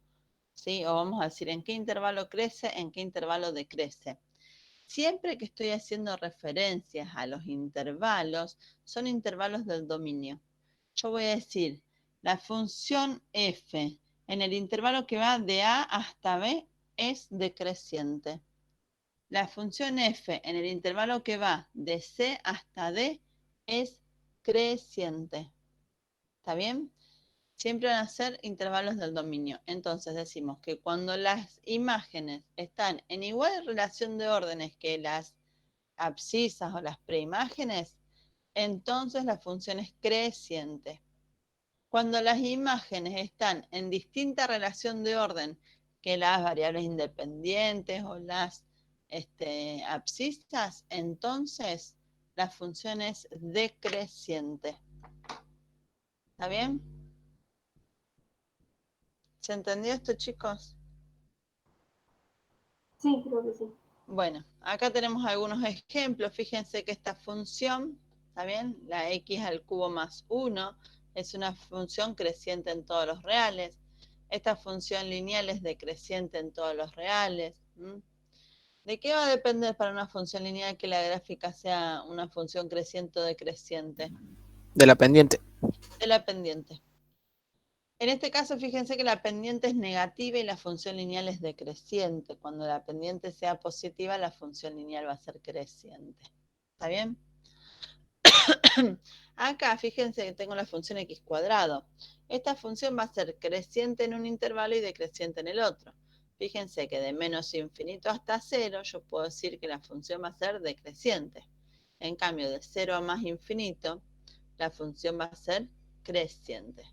¿Sí? O vamos a decir en qué intervalo crece, en qué intervalo decrece. Siempre que estoy haciendo referencias a los intervalos, son intervalos del dominio. Yo voy a decir, la función f en el intervalo que va de A hasta B es decreciente. la función f en el intervalo que va de c hasta d es creciente. ¿Está bien? Siempre van a ser intervalos del dominio. Entonces decimos que cuando las imágenes están en igual relación de órdenes que las abscisas o las preimágenes, entonces la función es creciente. Cuando las imágenes están en distinta relación de orden que las variables independientes o las abscisas, entonces la función es decreciente. ¿Está bien? ¿Se entendió esto, chicos? Sí, creo que sí. Bueno, acá tenemos algunos ejemplos. Fíjense que esta función, ¿está bien? La x al cubo más 1 es una función creciente en todos los reales. Esta función lineal es decreciente en todos los reales. ¿De qué va a depender para una función lineal que la gráfica sea una función creciente o decreciente? De la pendiente. De la pendiente. En este caso, fíjense que la pendiente es negativa y la función lineal es decreciente. Cuando la pendiente sea positiva, la función lineal va a ser creciente. ¿Está bien? Acá, fíjense que tengo la función x cuadrado. Esta función va a ser creciente en un intervalo y decreciente en el otro. Fíjense que de menos infinito hasta 0, yo puedo decir que la función va a ser decreciente. En cambio, de 0 a más infinito, la función va a ser creciente.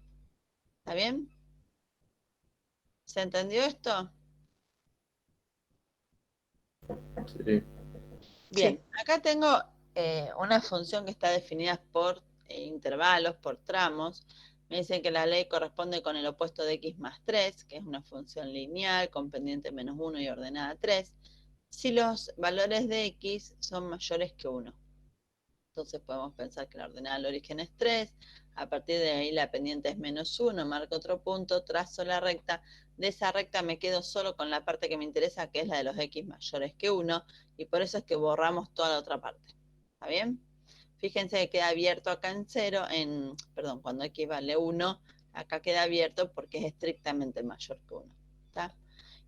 ¿Está bien? ¿Se entendió esto? Sí. Bien, acá tengo una función que está definida por intervalos, por tramos. Me dicen que la ley corresponde con el opuesto de x más 3, que es una función lineal con pendiente menos 1 y ordenada 3, si los valores de x son mayores que 1. Entonces podemos pensar que la ordenada del origen es 3, a partir de ahí la pendiente es menos 1, marco otro punto, trazo la recta, de esa recta me quedo solo con la parte que me interesa, que es la de los x mayores que 1, y por eso es que borramos toda la otra parte. ¿Está bien? Fíjense que queda abierto acá en 0, perdón, cuando x vale 1, acá queda abierto porque es estrictamente mayor que 1. ¿Está?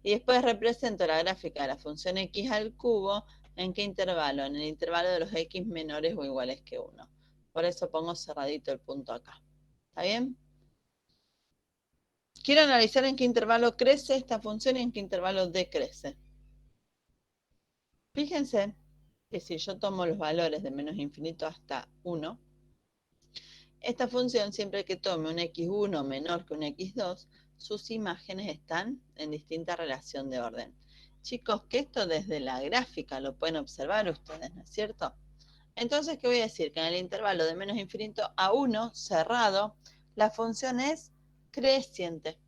Y después represento la gráfica de la función x al cubo. ¿En qué intervalo? En el intervalo de los x menores o iguales que 1. Por eso pongo cerradito el punto acá. ¿Está bien? Quiero analizar en qué intervalo crece esta función y en qué intervalo decrece. Fíjense que si yo tomo los valores de menos infinito hasta 1, esta función, siempre que tome un x1 menor que un x2, sus imágenes están en distinta relación de orden. Chicos, que esto desde la gráfica lo pueden observar ustedes, ¿no es cierto? Entonces, ¿qué voy a decir? Que en el intervalo de menos infinito a 1, cerrado, la función es creciente.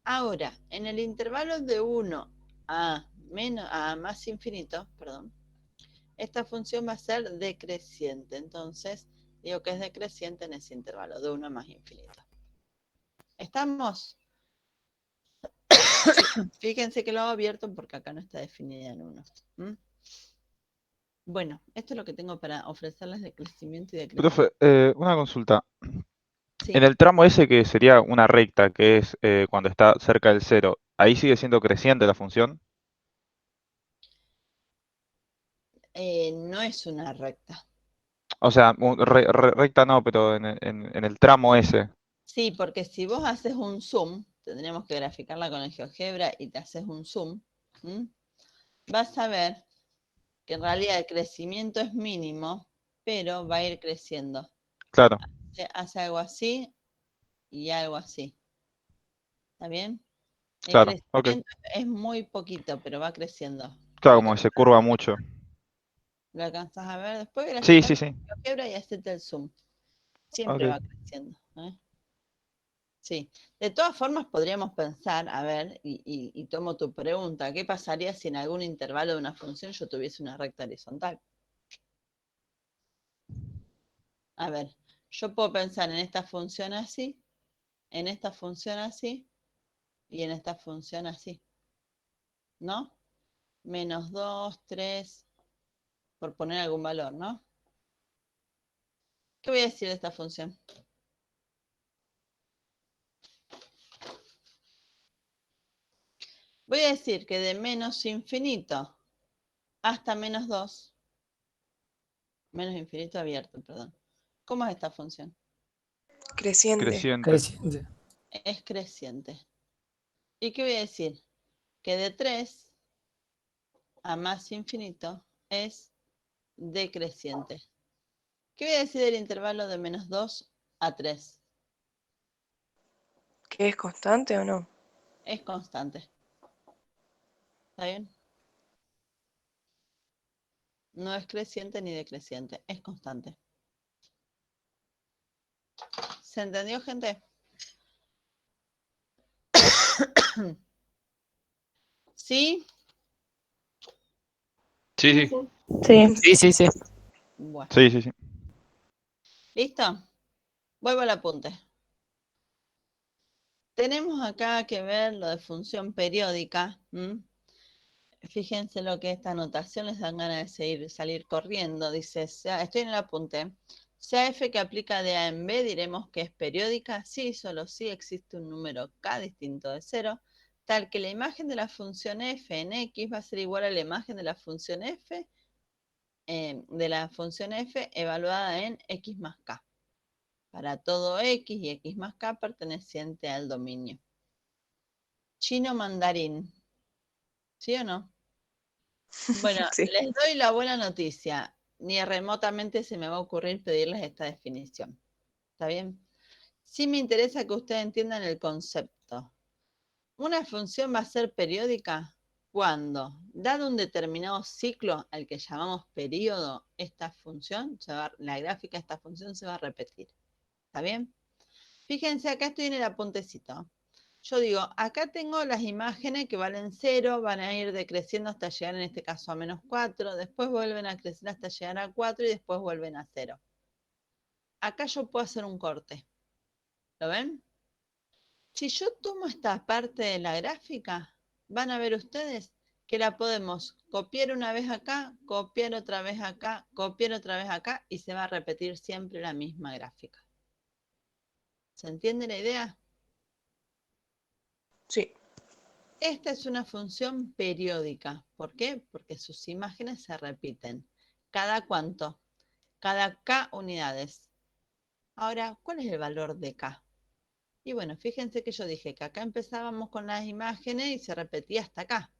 Ahora, en el intervalo de 1 a más infinito, perdón, esta función va a ser decreciente. Entonces, digo que es decreciente en ese intervalo, de 1 a más infinito. ¿Estamos? Fíjense que lo hago abierto porque acá no está definida en 1. Bueno, esto es lo que tengo para ofrecerles de crecimiento y decrecimiento. Profe, una consulta. Sí. En el tramo ese que sería una recta, que es cuando está cerca del 0, ¿ahí sigue siendo creciente la función? No es una recta. O sea, recta no, pero en el tramo ese. Sí, porque si vos haces un zoom, tendríamos que graficarla con el GeoGebra y te haces un zoom, vas a ver que en realidad el crecimiento es mínimo, pero va a ir creciendo. Claro, Hace algo así y algo así. ¿Está bien? El claro, ok. crecimiento es muy poquito, pero va creciendo. Claro, como que se curva mucho. ¿Lo alcanzas a ver? Después Sí, graficar sí, con sí. el GeoGebra y hacete el zoom. Siempre Ok. va creciendo. Sí, de todas formas podríamos pensar, a ver, y tomo tu pregunta, ¿qué pasaría si en algún intervalo de una función yo tuviese una recta horizontal? A ver, yo puedo pensar en esta función así, en esta función así, y en esta función así, ¿no? Menos 2, 3, por poner algún valor, ¿no? ¿Qué voy a decir de esta función? Voy a decir que de menos infinito hasta menos 2, menos infinito abierto, perdón. ¿Cómo es esta función? Creciente. Creciente. Creciente. Es creciente. ¿Y qué voy a decir? Que de 3 a más infinito es decreciente. ¿Qué voy a decir del intervalo de menos 2 a 3? ¿Que es constante o no? Es constante. ¿Está bien? No es creciente ni decreciente, es constante. ¿Se entendió, gente? ¿Sí? Sí, sí. Sí. Sí, sí, sí. Bueno, Sí, sí, sí. ¿listo? Vuelvo al apunte. Tenemos acá que ver lo de función periódica. Fíjense lo que esta anotación les dan ganas de salir corriendo. Dice, estoy en el apunte. Sea f que aplica de a en b, diremos que es periódica si, solo si existe un número k distinto de 0, tal que la imagen de la función f en x va a ser igual a la imagen de la función f evaluada en x más k. Para todo x y x más k perteneciente al dominio. Chino mandarín. ¿Sí o no? Bueno, Sí. les doy la buena noticia. Ni remotamente se me va a ocurrir pedirles esta definición. ¿Está bien? Sí me interesa que ustedes entiendan el concepto. Una función va a ser periódica cuando, dado un determinado ciclo al que llamamos periodo, esta función, la gráfica de esta función se va a repetir. ¿Está bien? Fíjense, acá estoy en el apuntecito. Yo digo, acá tengo las imágenes que valen 0, van a ir decreciendo hasta llegar en este caso a menos 4, después vuelven a crecer hasta llegar a 4 y después vuelven a 0. Acá yo puedo hacer un corte. ¿Lo ven? Si yo tomo esta parte de la gráfica, van a ver ustedes que la podemos copiar una vez acá, copiar otra vez acá, copiar otra vez acá y se va a repetir siempre la misma gráfica. ¿Se entiende la idea? Sí. Esta es una función periódica. ¿Por qué? Porque sus imágenes se repiten. ¿Cada cuánto? Cada k unidades. Ahora, ¿cuál es el valor de k? Y bueno, fíjense que yo dije que acá empezábamos con las imágenes y se repetía hasta acá.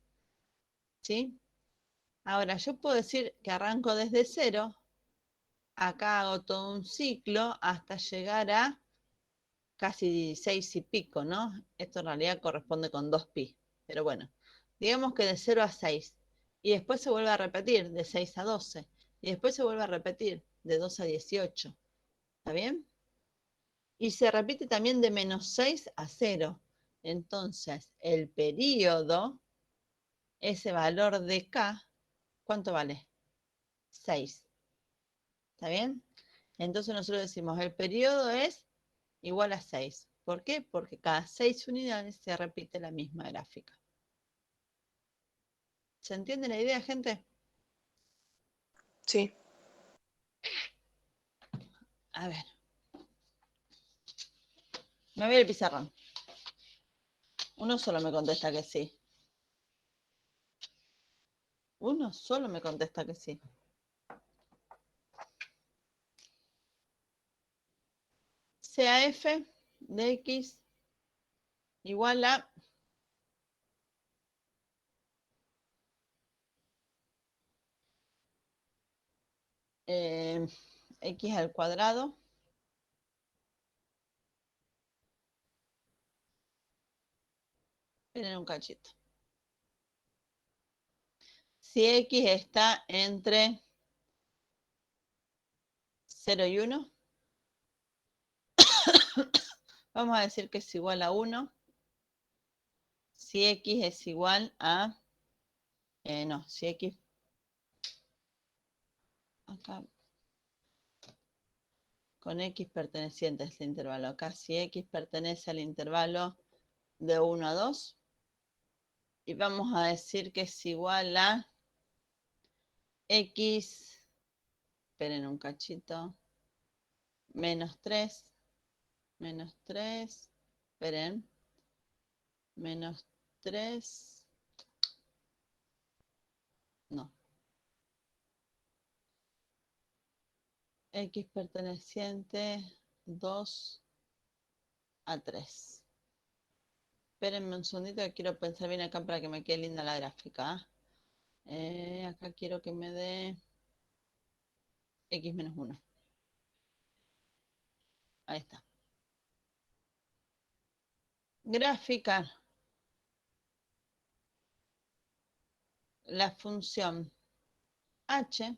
¿Sí? Ahora, yo puedo decir que arranco desde 0, acá hago todo un ciclo hasta llegar a casi 6 y pico, ¿no? Esto en realidad corresponde con 2pi, pero bueno, digamos que de 0 a 6, y después se vuelve a repetir de 6 a 12, y después se vuelve a repetir de 2 a 18, ¿está bien? Y se repite también de menos 6 a 0, entonces el periodo, ese valor de k, ¿cuánto vale? 6, ¿está bien? Entonces nosotros decimos, el periodo es igual a 6. ¿Por qué? Porque cada 6 unidades se repite la misma gráfica. ¿Se entiende la idea, gente? Sí. A ver. Me voy al pizarrón. Uno solo me contesta que sí. Uno solo me contesta que sí. Sea f de x igual a x al cuadrado en un cachito. Si x está entre 0 y 1, vamos a decir que es igual a 1. Si x es igual a... no, si x... Acá con x perteneciente a este intervalo. Acá si x pertenece al intervalo de 1 a 2, y vamos a decir que es igual a x, esperen un cachito, menos 3, esperen, menos 3, no, X perteneciente 2 a 3. Espérenme un segundito que quiero pensar bien acá para que me quede linda la gráfica. Acá quiero que me dé X menos 1. Ahí está. Graficar la función h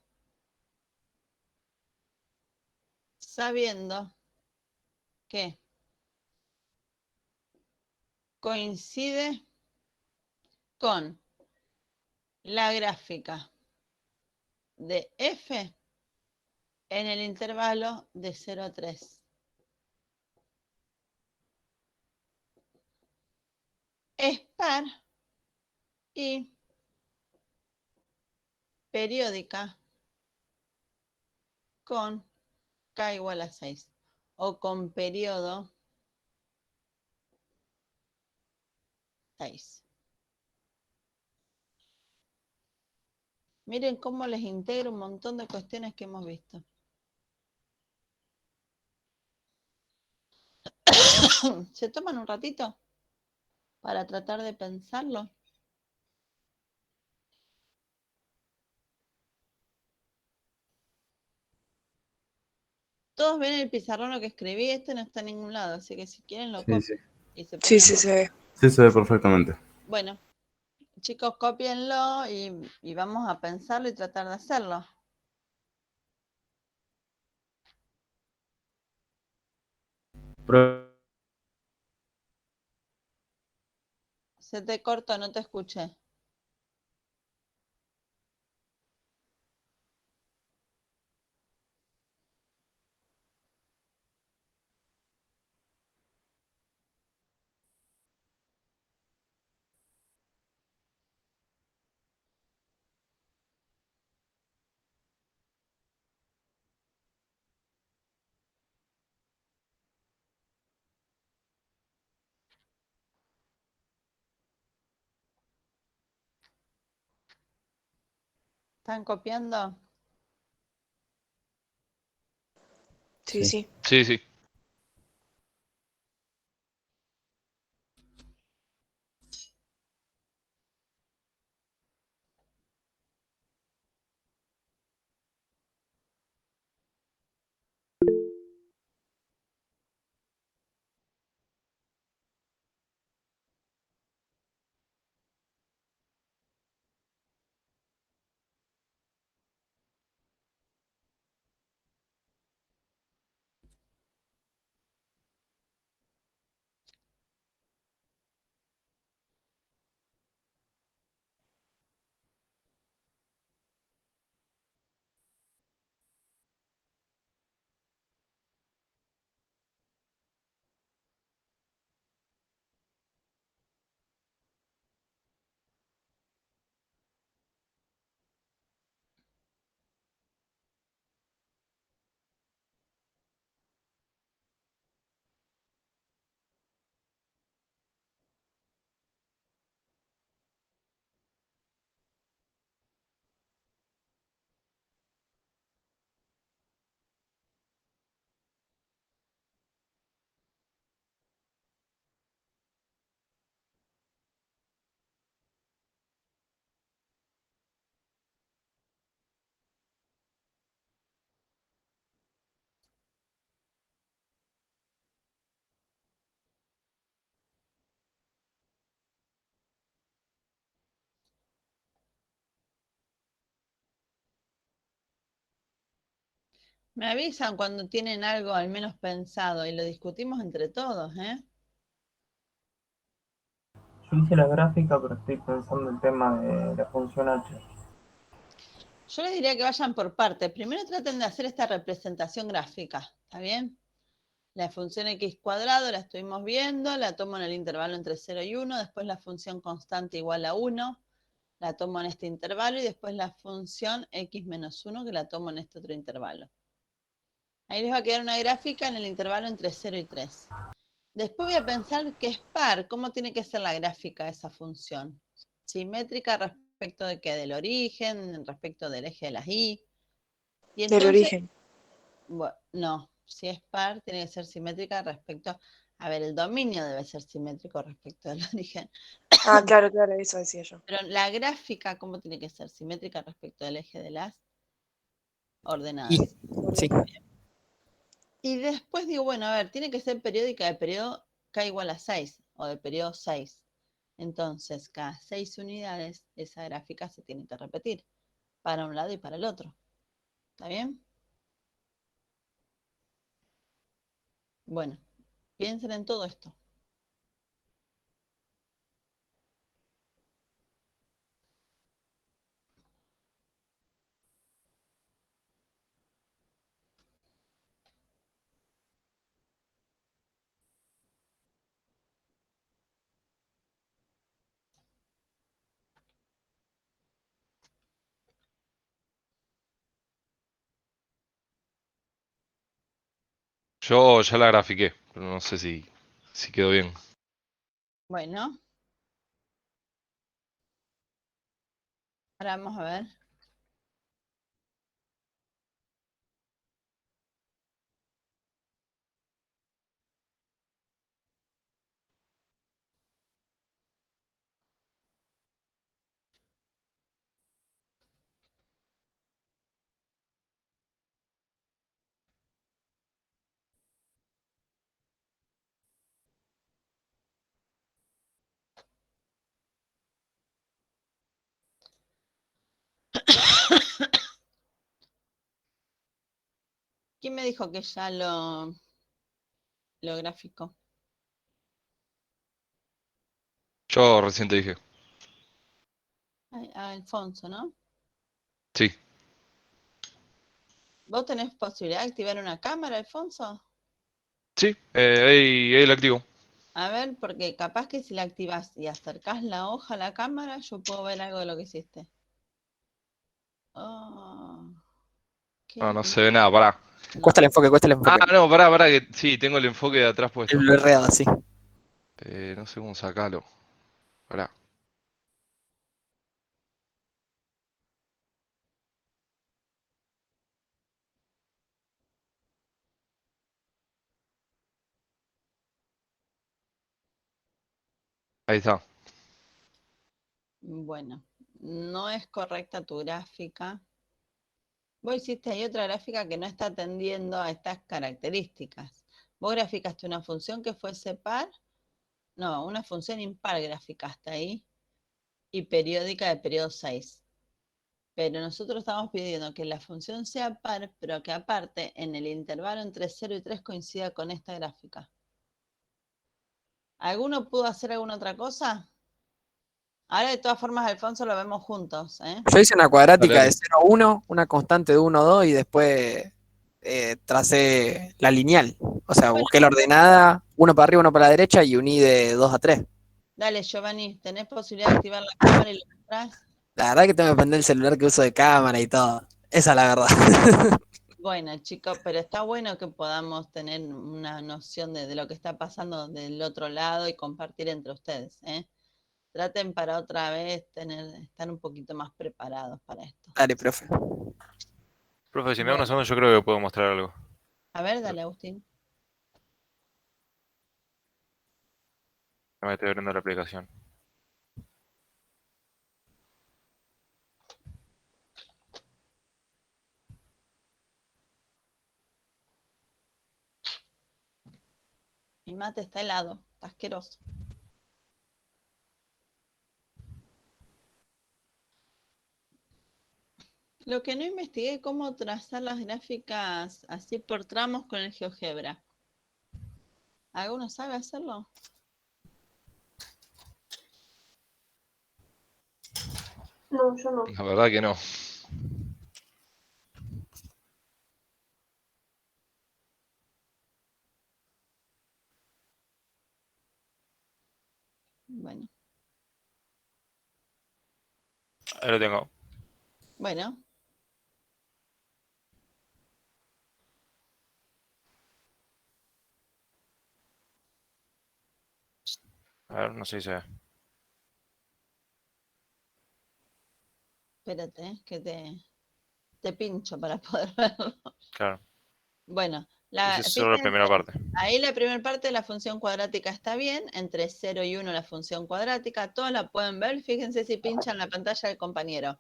sabiendo que coincide con la gráfica de f en el intervalo de 0 a 3. Es par y periódica con k igual a 6 o con periodo 6. Miren cómo les integro un montón de cuestiones que hemos visto. ¿Se toman un ratito para tratar de pensarlo? Todos ven el pizarrón lo que escribí, este no está en ningún lado, así que si quieren lo Sí, copian sí. y se Sí, ponen sí, a... se ve. Sí, se ve perfectamente. Bueno, chicos, cópienlo y vamos a pensarlo y tratar de hacerlo. Pro- Se te cortó, no te escuché. ¿Están copiando? Sí, Sí. sí. Sí, sí. Me avisan cuando tienen algo al menos pensado y lo discutimos entre todos, ¿eh? Yo hice la gráfica, pero estoy pensando el tema de la función h. Yo les diría que vayan por partes. Primero traten de hacer esta representación gráfica, ¿está bien? La función x cuadrado la estuvimos viendo, la tomo en el intervalo entre 0 y 1, después la función constante igual a 1, la tomo en este intervalo y después la función x menos 1 que la tomo en este otro intervalo. Ahí les va a quedar una gráfica en el intervalo entre 0 y 3. Después voy a pensar que es par, ¿cómo tiene que ser la gráfica de esa función? Simétrica respecto de qué, del origen, respecto del eje de las y. Y Del entonces, origen. No, si es par, tiene que ser simétrica respecto. A ver, el dominio debe ser simétrico respecto al origen. Ah, claro, claro, eso decía yo. Pero la gráfica, ¿cómo tiene que ser? Simétrica respecto al eje de las ordenadas. Sí. Y después digo, bueno, a ver, tiene que ser periódica de periodo K igual a 6 o de periodo 6. Entonces, cada 6 unidades, esa gráfica se tiene que repetir para un lado y para el otro. ¿Está bien? Bueno, piensen en todo esto. Yo ya la grafiqué, pero no sé si quedó bien. Bueno, ahora vamos a ver. ¿Quién me dijo que ya lo graficó? Yo recién te dije. Alfonso, ¿no? Sí, ¿Vos tenés posibilidad de activar una cámara, Alfonso? sí, ahí la activo. A ver, porque capaz que si la activas y acercás la hoja a la cámara, yo puedo ver algo de lo que hiciste. Oh, No, qué no se ve bien. nada, pará. Cuesta el enfoque, cuesta el Ah, enfoque. no, pará, que sí, tengo el enfoque de atrás El puesto. blurreado, sí. No sé cómo sacarlo. Pará. Ahí está. Bueno, no es correcta tu gráfica. Vos hiciste ahí otra gráfica que no está atendiendo a estas características. Vos graficaste una función que fuese par, no, una función impar graficaste ahí, y periódica de periodo 6. Pero nosotros estamos pidiendo que la función sea par, pero que aparte en el intervalo entre 0 y 3 coincida con esta gráfica. ¿Alguno pudo hacer alguna otra cosa? Ahora de todas formas, Alfonso, lo vemos juntos, ¿eh? Yo hice una cuadrática Dale, de dale. 0 a 1, una constante de 1 a 2 y después tracé la lineal. O sea, Bueno, busqué la ordenada, uno para arriba, uno para la derecha y uní de 2 a 3. dale, Giovanni, ¿tenés posibilidad de activar la cámara y lo mostrás? La verdad que tengo que prender el celular que uso de cámara y todo. Esa es la verdad. Bueno, chicos, pero está bueno que podamos tener una noción de lo que está pasando del otro lado y compartir entre ustedes, ¿eh? Traten para otra vez estar un poquito más preparados para esto. Dale, profe. Profe, si me da unos Bueno, segundos, yo creo que puedo mostrar algo. a ver, dale, Agustín. No me estoy abriendo la aplicación. Mi mate está helado, está asqueroso. Lo que no investigué es cómo trazar las gráficas así por tramos con el GeoGebra. ¿Alguno sabe hacerlo? No, yo no. La verdad que no. Bueno, Ahí lo tengo. bueno. A ver, no sé si se ve. Espérate, que te pincho para poder verlo. Claro. Bueno, Esa es solo la primera parte. ahí la primera parte de la función cuadrática está bien, entre 0 y 1 la función cuadrática, todos la pueden ver, fíjense si pinchan la pantalla del compañero.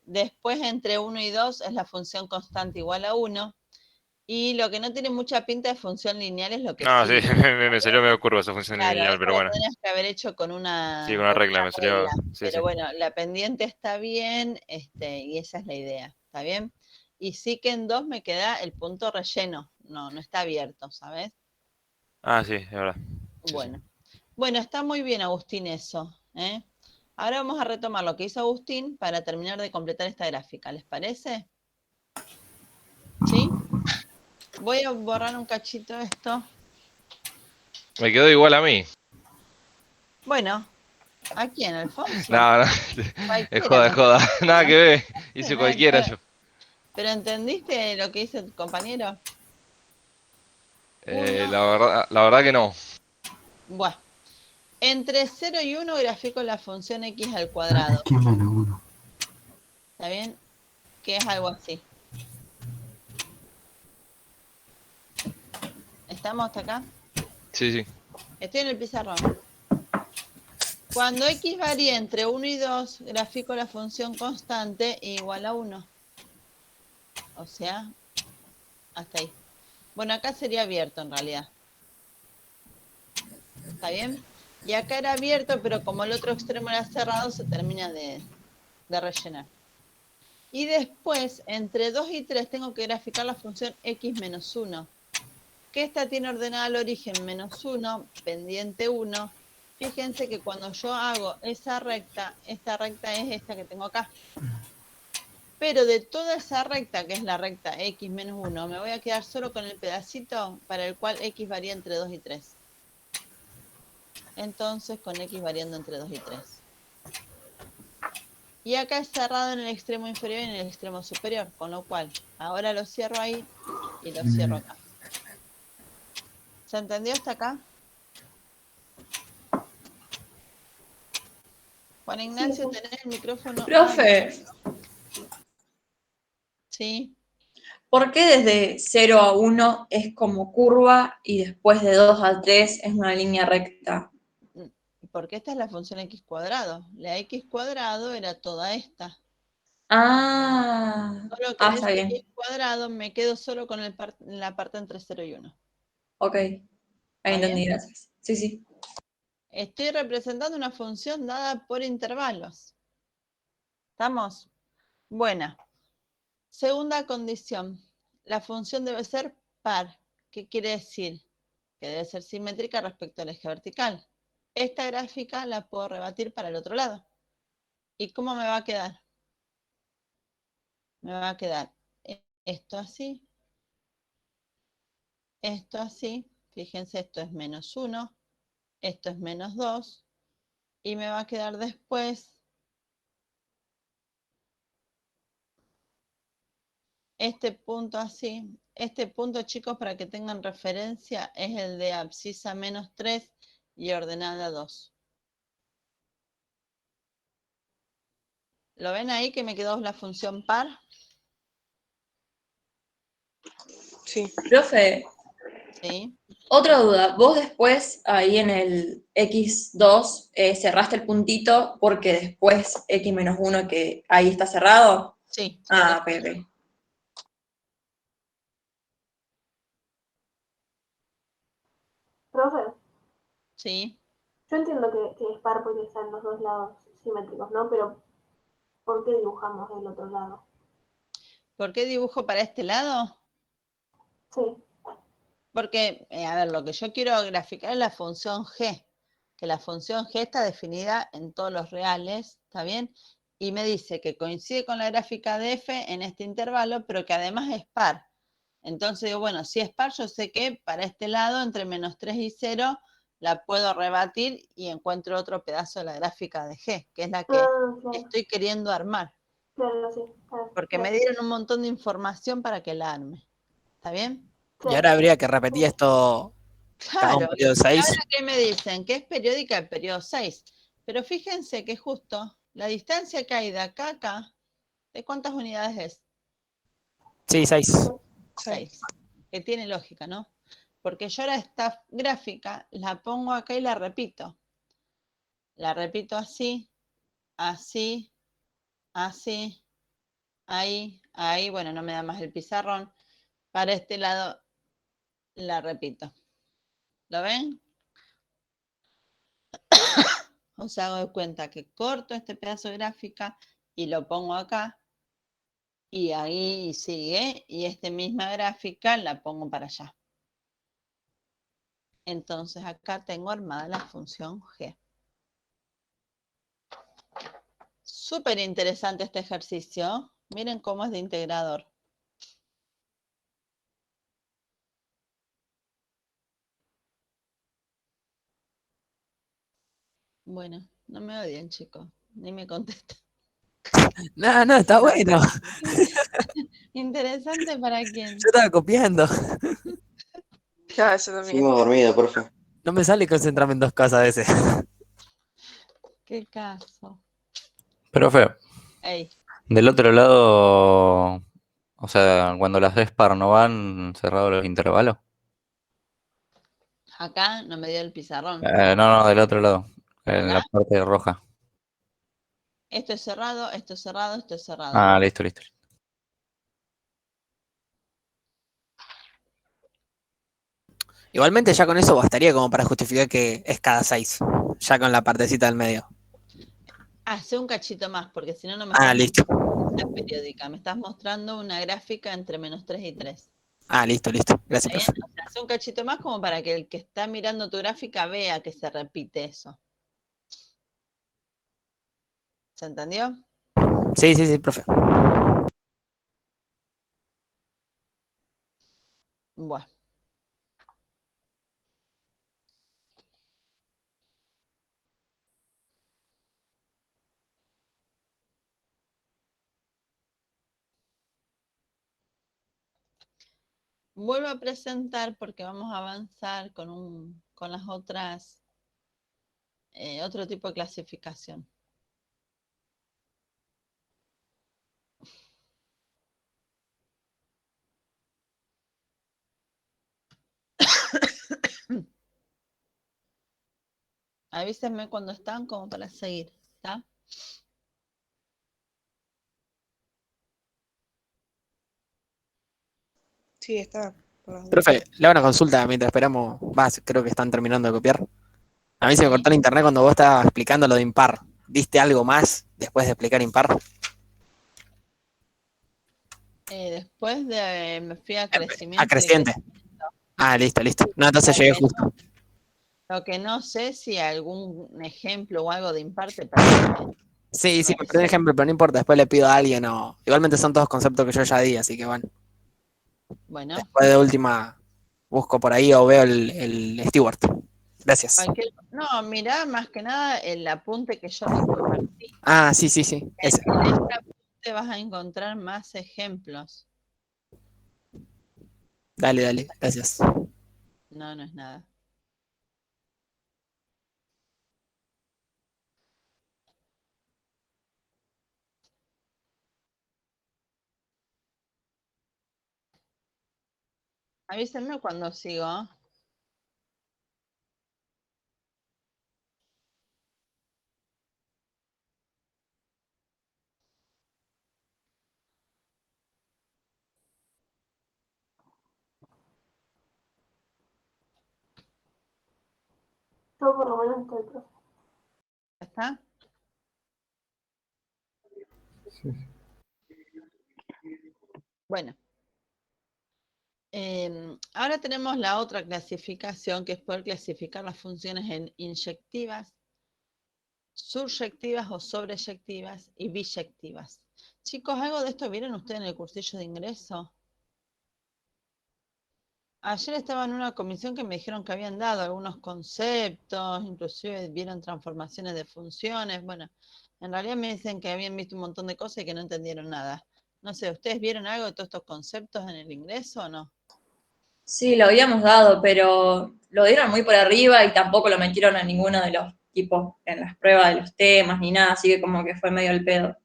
Después entre 1 y 2 es la función constante igual a 1, y lo que no tiene mucha pinta de función lineal es lo que No, sí, sigue. me salió medio curva esa función Claro, lineal, eso pero lo bueno. tendrías que haber hecho con Sí, una, con una regla, me salió. regla. Sí, Pero sí. bueno, la pendiente está bien, y esa es la idea, ¿está bien? Y sí que en 2 me queda el punto relleno, no está abierto, ¿sabes? Ah, sí, es verdad. Sí, Bueno. Bueno, está muy bien, Agustín, eso, ¿eh? Ahora vamos a retomar lo que hizo Agustín para terminar de completar esta gráfica, ¿les parece? ¿Sí? Voy a borrar un cachito esto. Me quedó igual a mí. Bueno, ¿a quién, Alfonso? No, es joda. Nada que ver. Hice Nada cualquiera que yo. ¿Pero entendiste lo que hizo tu compañero? La verdad que no. Bueno, entre 0 y 1 grafico la función x al cuadrado. X menos 1. ¿Está bien? Que es algo así. ¿Estamos hasta acá? Sí, sí. Estoy en el pizarrón. Cuando x varía entre 1 y 2, grafico la función constante igual a 1. O sea, hasta ahí. Bueno, acá sería abierto en realidad. ¿Está bien? Y acá era abierto, pero como el otro extremo era cerrado, se termina de rellenar. Y después, entre 2 y 3, tengo que graficar la función x menos 1. Que esta tiene ordenada al origen menos 1, pendiente 1. Fíjense que cuando yo hago esa recta, esta recta es esta que tengo acá. Pero de toda esa recta, que es la recta x menos 1, me voy a quedar solo con el pedacito para el cual x varía entre 2 y 3. Entonces, con x variando entre 2 y 3. Y acá es cerrado en el extremo inferior y en el extremo superior, con lo cual ahora lo cierro ahí y lo cierro acá. ¿Se entendió hasta acá? Juan Ignacio, ¿tenés el micrófono? Profe, Sí. ¿por qué desde 0 a 1 es como curva y después de 2 a 3 es una línea recta? Porque esta es la función x cuadrado. La x cuadrado era toda esta. Ah, Solo que en está ese bien. x cuadrado me quedo solo con la parte entre 0 y 1. Ok, ahí entendí, bien? gracias. Sí, sí. Estoy representando una función dada por intervalos. ¿Estamos? Buena. Segunda condición. La función debe ser par. ¿Qué quiere decir? Que debe ser simétrica respecto al eje vertical. Esta gráfica la puedo rebatir para el otro lado. ¿Y cómo me va a quedar? Me va a quedar esto así. Esto así. Fíjense, esto es menos 1. Esto es menos 2. Y me va a quedar después este punto así. Este punto, chicos, para que tengan referencia, es el de abscisa menos 3 y ordenada 2. ¿Lo ven ahí que me quedó la función par? Sí. Profe, Sí. otra duda. Vos después, ahí en el x2, cerraste el puntito porque después x menos 1, que ahí está cerrado. Sí. Ah, ok, ok. Profe, Sí. yo entiendo que es par porque están los dos lados simétricos, ¿no? Pero, ¿por qué dibujamos del otro lado? ¿Por qué dibujo para este lado? Sí. Porque, a ver, lo que yo quiero graficar es la función g, que la función g está definida en todos los reales, ¿está bien? Y me dice que coincide con la gráfica de f en este intervalo, pero que además es par. Entonces digo, bueno, si es par, yo sé que para este lado, entre menos 3 y 0, la puedo rebatir y encuentro otro pedazo de la gráfica de g, que es la que estoy queriendo armar. Claro, sí. Porque me dieron un montón de información para que la arme. ¿Está bien? Y ahora habría que repetir esto cada un Claro, periodo y 6. ahora que me dicen que es periódica el periodo 6, pero fíjense que justo la distancia que hay de acá a acá, ¿de cuántas unidades es? Sí, 6. 6. Que tiene lógica, ¿no? Porque yo ahora esta gráfica la pongo acá y la repito. La repito así, así, así, ahí, ahí. Bueno, no me da más el pizarrón. Para este lado la repito. ¿Lo ven? Os hago de cuenta que corto este pedazo de gráfica y lo pongo acá. Y ahí sigue. Y esta misma gráfica la pongo para allá. Entonces acá tengo armada la función G. Súper interesante este ejercicio. Miren cómo es de integrador. Bueno, no me odien, chicos. Ni me contestan. No, está bueno. Interesante para quién. Yo estaba copiando. Ya, yo también. Sigo dormido, profe. No me sale concentrarme en dos cosas a veces. ¿Qué caso? Profe, Ey, del otro lado, o sea, cuando las ves par no van cerrados los intervalos. acá no me dio el pizarrón. No, del otro lado, en la ¿Acá? parte roja. Esto es cerrado, esto es cerrado, esto es cerrado. Ah, listo. Igualmente ya con eso bastaría como para justificar que es cada 6. Ya con la partecita del medio. Hace un cachito más, porque si no, no me Ah, estás listo. mostrando la periódica. Me estás mostrando una gráfica entre -3 y 3. Ah, listo. Gracias, ¿Está profe. bien? O sea, hace un cachito más como para que el que está mirando tu gráfica vea que se repite eso. ¿Se entendió? Sí, profe. Bueno. Vuelvo a presentar porque vamos a avanzar con las otras, otro tipo de clasificación. Avísenme cuando están como para seguir, ¿está? Sí, está. Profe, le hago una consulta mientras esperamos. Creo que están terminando de copiar. A mí se me Sí. cortó el internet cuando vos estabas explicando lo de impar. ¿Viste algo más después de explicar impar? Después me fui a crecimiento. A creciente. Ah, listo. No, entonces llegué justo. Lo que no sé si algún ejemplo o algo de impar te parece. Sí, me perdí un ejemplo, pero no importa. Después le pido a alguien o... Igualmente son todos conceptos que yo ya di, así que bueno. Bueno. Después de última busco por ahí o veo el Stewart. Gracias. No, mirá, más que nada el apunte que yo te compartí. Ah, sí. Ese. En este apunte vas a encontrar más ejemplos. Dale, gracias. No es nada. Avísenme cuando sigo. Yo por lo menos estoy, profe. ¿Ya está? Sí. Bueno. Ahora tenemos la otra clasificación, que es poder clasificar las funciones en inyectivas, suryectivas o sobreyectivas y biyectivas. Chicos, ¿algo de esto vieron ustedes en el cursillo de ingreso? Ayer estaba en una comisión que me dijeron que habían dado algunos conceptos, inclusive vieron transformaciones de funciones. Bueno, en realidad me dicen que habían visto un montón de cosas y que no entendieron nada. No sé, ¿ustedes vieron algo de todos estos conceptos en el ingreso o no? Sí, lo habíamos dado, pero lo dieron muy por arriba y tampoco lo metieron a ninguno de los tipos en las pruebas de los temas ni nada, así que como que fue medio el pedo.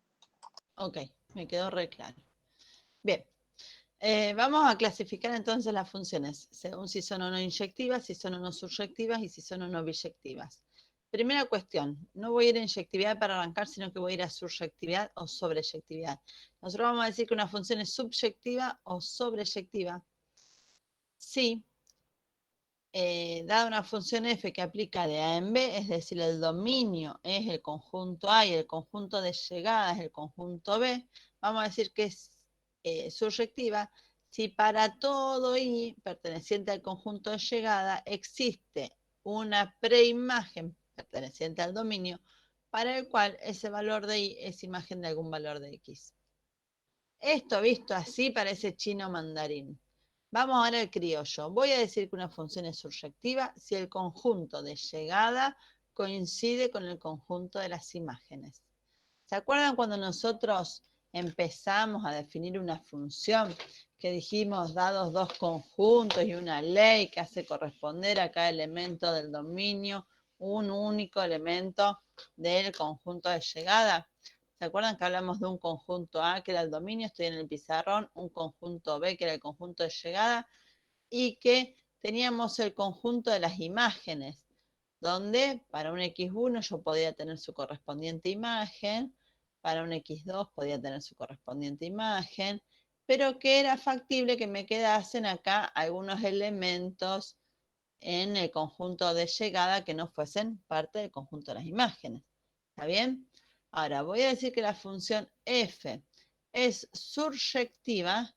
Ok, me quedó re claro. Bien, Vamos a clasificar entonces las funciones, según si son o no inyectivas, si son o no surjectivas y si son o no biyectivas. Primera cuestión, no voy a ir a inyectividad para arrancar, sino que voy a ir a surjectividad o sobreyectividad. Nosotros vamos a decir que una función es subyectiva o sobreyectiva. Sí, dada una función f que aplica de A en B, es decir, el dominio es el conjunto A y el conjunto de llegada es el conjunto B, vamos a decir que es surjectiva si para todo I perteneciente al conjunto de llegada existe una preimagen perteneciente al dominio para el cual ese valor de I es imagen de algún valor de X. Esto visto así parece chino mandarín. Vamos ahora al criollo. Voy a decir que una función es surjectiva si el conjunto de llegada coincide con el conjunto de las imágenes. ¿Se acuerdan cuando nosotros empezamos a definir una función que dijimos dados dos conjuntos y una ley que hace corresponder a cada elemento del dominio un único elemento del conjunto de llegada? ¿Se acuerdan que hablamos de un conjunto A que era el dominio? Estoy en el pizarrón, un conjunto B que era el conjunto de llegada y que teníamos el conjunto de las imágenes, donde para un X1 yo podía tener su correspondiente imagen, para un X2 podía tener su correspondiente imagen, pero que era factible que me quedasen acá algunos elementos en el conjunto de llegada que no fuesen parte del conjunto de las imágenes. ¿Está bien? Ahora, voy a decir que la función f es surjectiva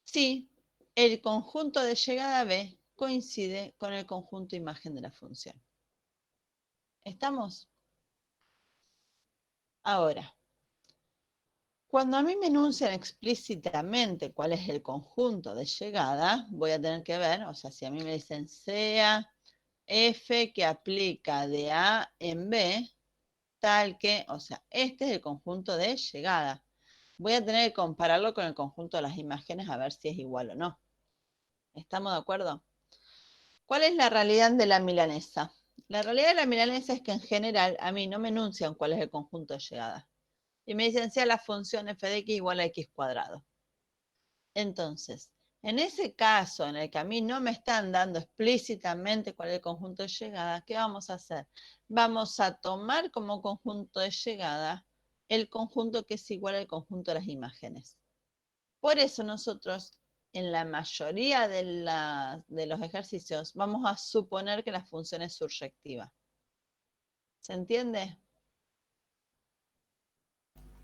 si el conjunto de llegada B coincide con el conjunto imagen de la función. ¿Estamos? Ahora, cuando a mí me enuncian explícitamente cuál es el conjunto de llegada, voy a tener que ver, o sea, si a mí me dicen sea f que aplica de A en B, tal que, o sea, este es el conjunto de llegada. Voy a tener que compararlo con el conjunto de las imágenes a ver si es igual o no. ¿Estamos de acuerdo? ¿Cuál es la realidad de la milanesa? La realidad de la milanesa es que en general a mí no me enuncian cuál es el conjunto de llegada. Y me dicen sea la función f de x igual a x cuadrado. Entonces, en ese caso en el que a mí no me están dando explícitamente cuál es el conjunto de llegada, ¿qué vamos a hacer? Vamos a tomar como conjunto de llegada el conjunto que es igual al conjunto de las imágenes. Por eso nosotros, en la mayoría de los ejercicios, vamos a suponer que la función es surjectiva. ¿Se entiende?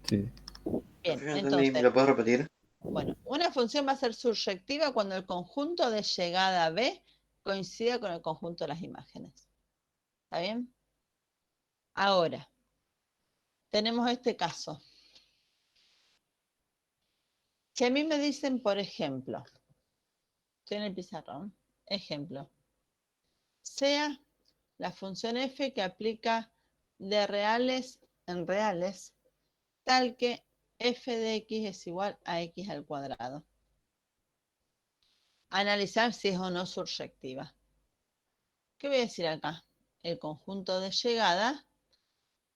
Sí. Bien, No entendí, entonces, ¿me lo puedes repetir? bueno, una función va a ser surjectiva cuando el conjunto de llegada B coincida con el conjunto de las imágenes. ¿Está bien? Ahora, tenemos este caso. Si a mí me dicen, por ejemplo, estoy en el pizarrón, ejemplo, sea la función f que aplica de reales en reales, tal que f de x es igual a x al cuadrado. Analizar si es o no surjectiva. ¿Qué voy a decir acá? El conjunto de llegada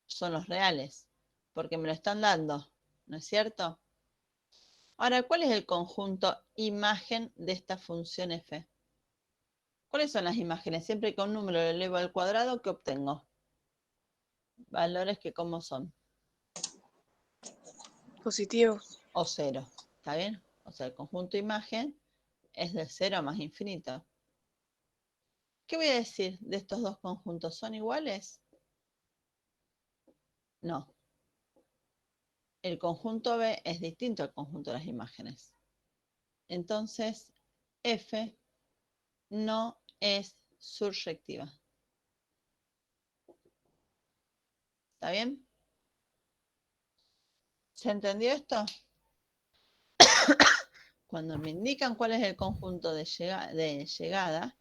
son los reales, porque me lo están dando, ¿no es cierto? Ahora, ¿cuál es el conjunto imagen de esta función f? ¿Cuáles son las imágenes? Siempre que un número lo elevo al cuadrado, ¿qué obtengo? Valores que ¿cómo son? Positivo. O cero, ¿está bien? O sea, el conjunto imagen es de 0 más infinito. ¿Qué voy a decir de estos dos conjuntos? ¿Son iguales? No. El conjunto B es distinto al conjunto de las imágenes. Entonces, F no es surjectiva. ¿Está bien? ¿Se entendió esto? Cuando me indican cuál es el conjunto de llegada,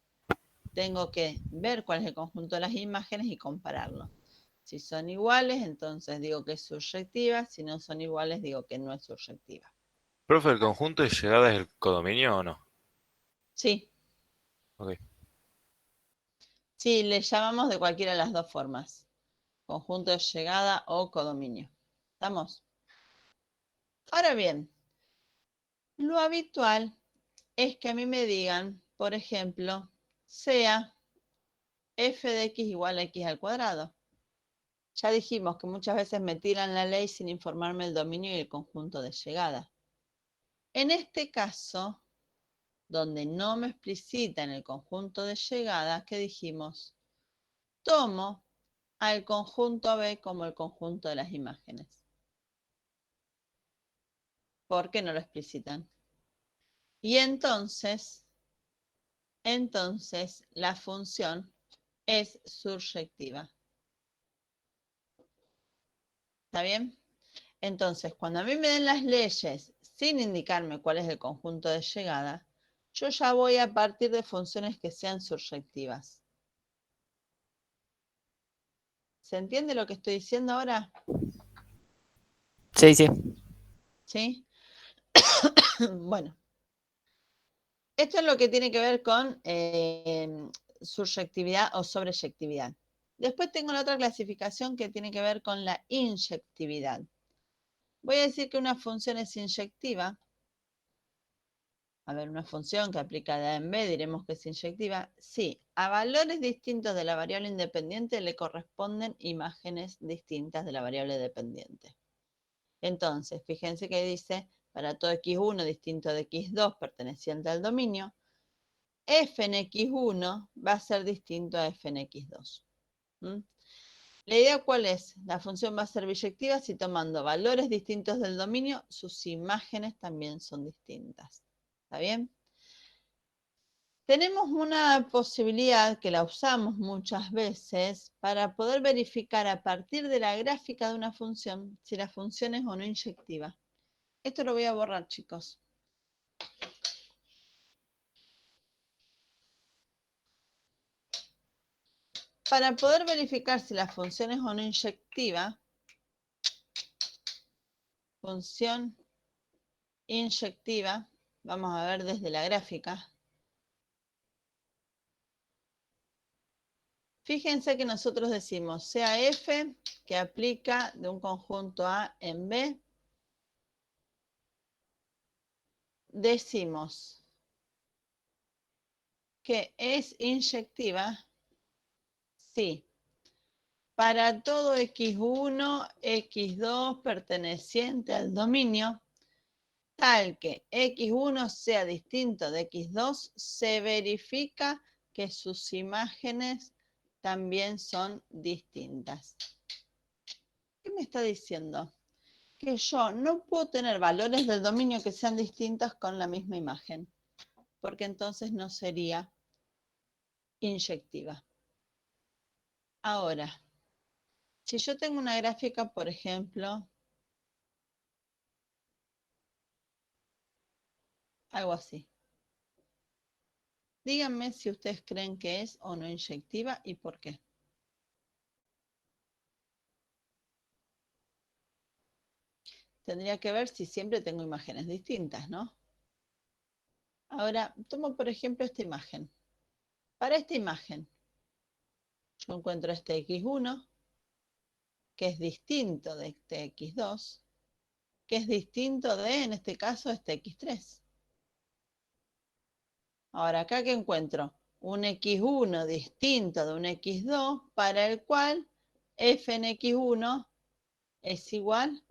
tengo que ver cuál es el conjunto de las imágenes y compararlo. Si son iguales, entonces digo que es surjectiva. Si no son iguales, digo que no es surjectiva. Profe, ¿el conjunto de llegada es el codominio o no? Sí. Ok. Sí, le llamamos de cualquiera de las dos formas. Conjunto de llegada o codominio. ¿Estamos? Ahora bien, Lo habitual es que a mí me digan, por ejemplo, sea f de x igual a x al cuadrado. Ya dijimos que muchas veces me tiran la ley sin informarme el dominio y el conjunto de llegada. En este caso, donde no me explicitan el conjunto de llegada, ¿qué dijimos? Tomo al conjunto B como el conjunto de las imágenes. ¿Por qué no lo explicitan? Y entonces la función es surjectiva. ¿Está bien? Entonces, cuando a mí me den las leyes sin indicarme cuál es el conjunto de llegada, yo ya voy a partir de funciones que sean surjectivas. ¿Se entiende lo que estoy diciendo ahora? Sí, sí. ¿Sí? Bueno. Esto es lo que tiene que ver con surjectividad o sobreyectividad. Después tengo la otra clasificación que tiene que ver con la inyectividad. Voy a decir que una función es inyectiva. A ver, una función que aplica de A en B, diremos que es inyectiva. Sí, a valores distintos de la variable independiente le corresponden imágenes distintas de la variable dependiente. Entonces, fíjense que dice, para todo x1 distinto de x2 perteneciente al dominio, f en x1 va a ser distinto a f en x2. ¿Mm? La idea ¿cuál es? La función va a ser biyectiva si tomando valores distintos del dominio, sus imágenes también son distintas. ¿Está bien? Tenemos una posibilidad que la usamos muchas veces para poder verificar a partir de la gráfica de una función si la función es o no inyectiva. Esto lo voy a borrar, chicos. Para poder verificar si la función es o no inyectiva, función inyectiva, vamos a ver desde la gráfica. Fíjense que nosotros decimos sea f que aplica de un conjunto A en B. Decimos que es inyectiva si para todo x1, x2 perteneciente al dominio, tal que x1 sea distinto de x2, se verifica que sus imágenes también son distintas. ¿Qué me está diciendo? Que yo no puedo tener valores del dominio que sean distintos con la misma imagen, porque entonces no sería inyectiva. Ahora, si yo tengo una gráfica, por ejemplo, algo así. Díganme si ustedes creen que es o no inyectiva y por qué. Tendría que ver si siempre tengo imágenes distintas, ¿no? Ahora, tomo por ejemplo esta imagen. Para esta imagen, yo encuentro este x1, que es distinto de este x2, que es distinto de, en este caso, este x3. Ahora, acá que encuentro un x1 distinto de un x2, para el cual f en x1 es igual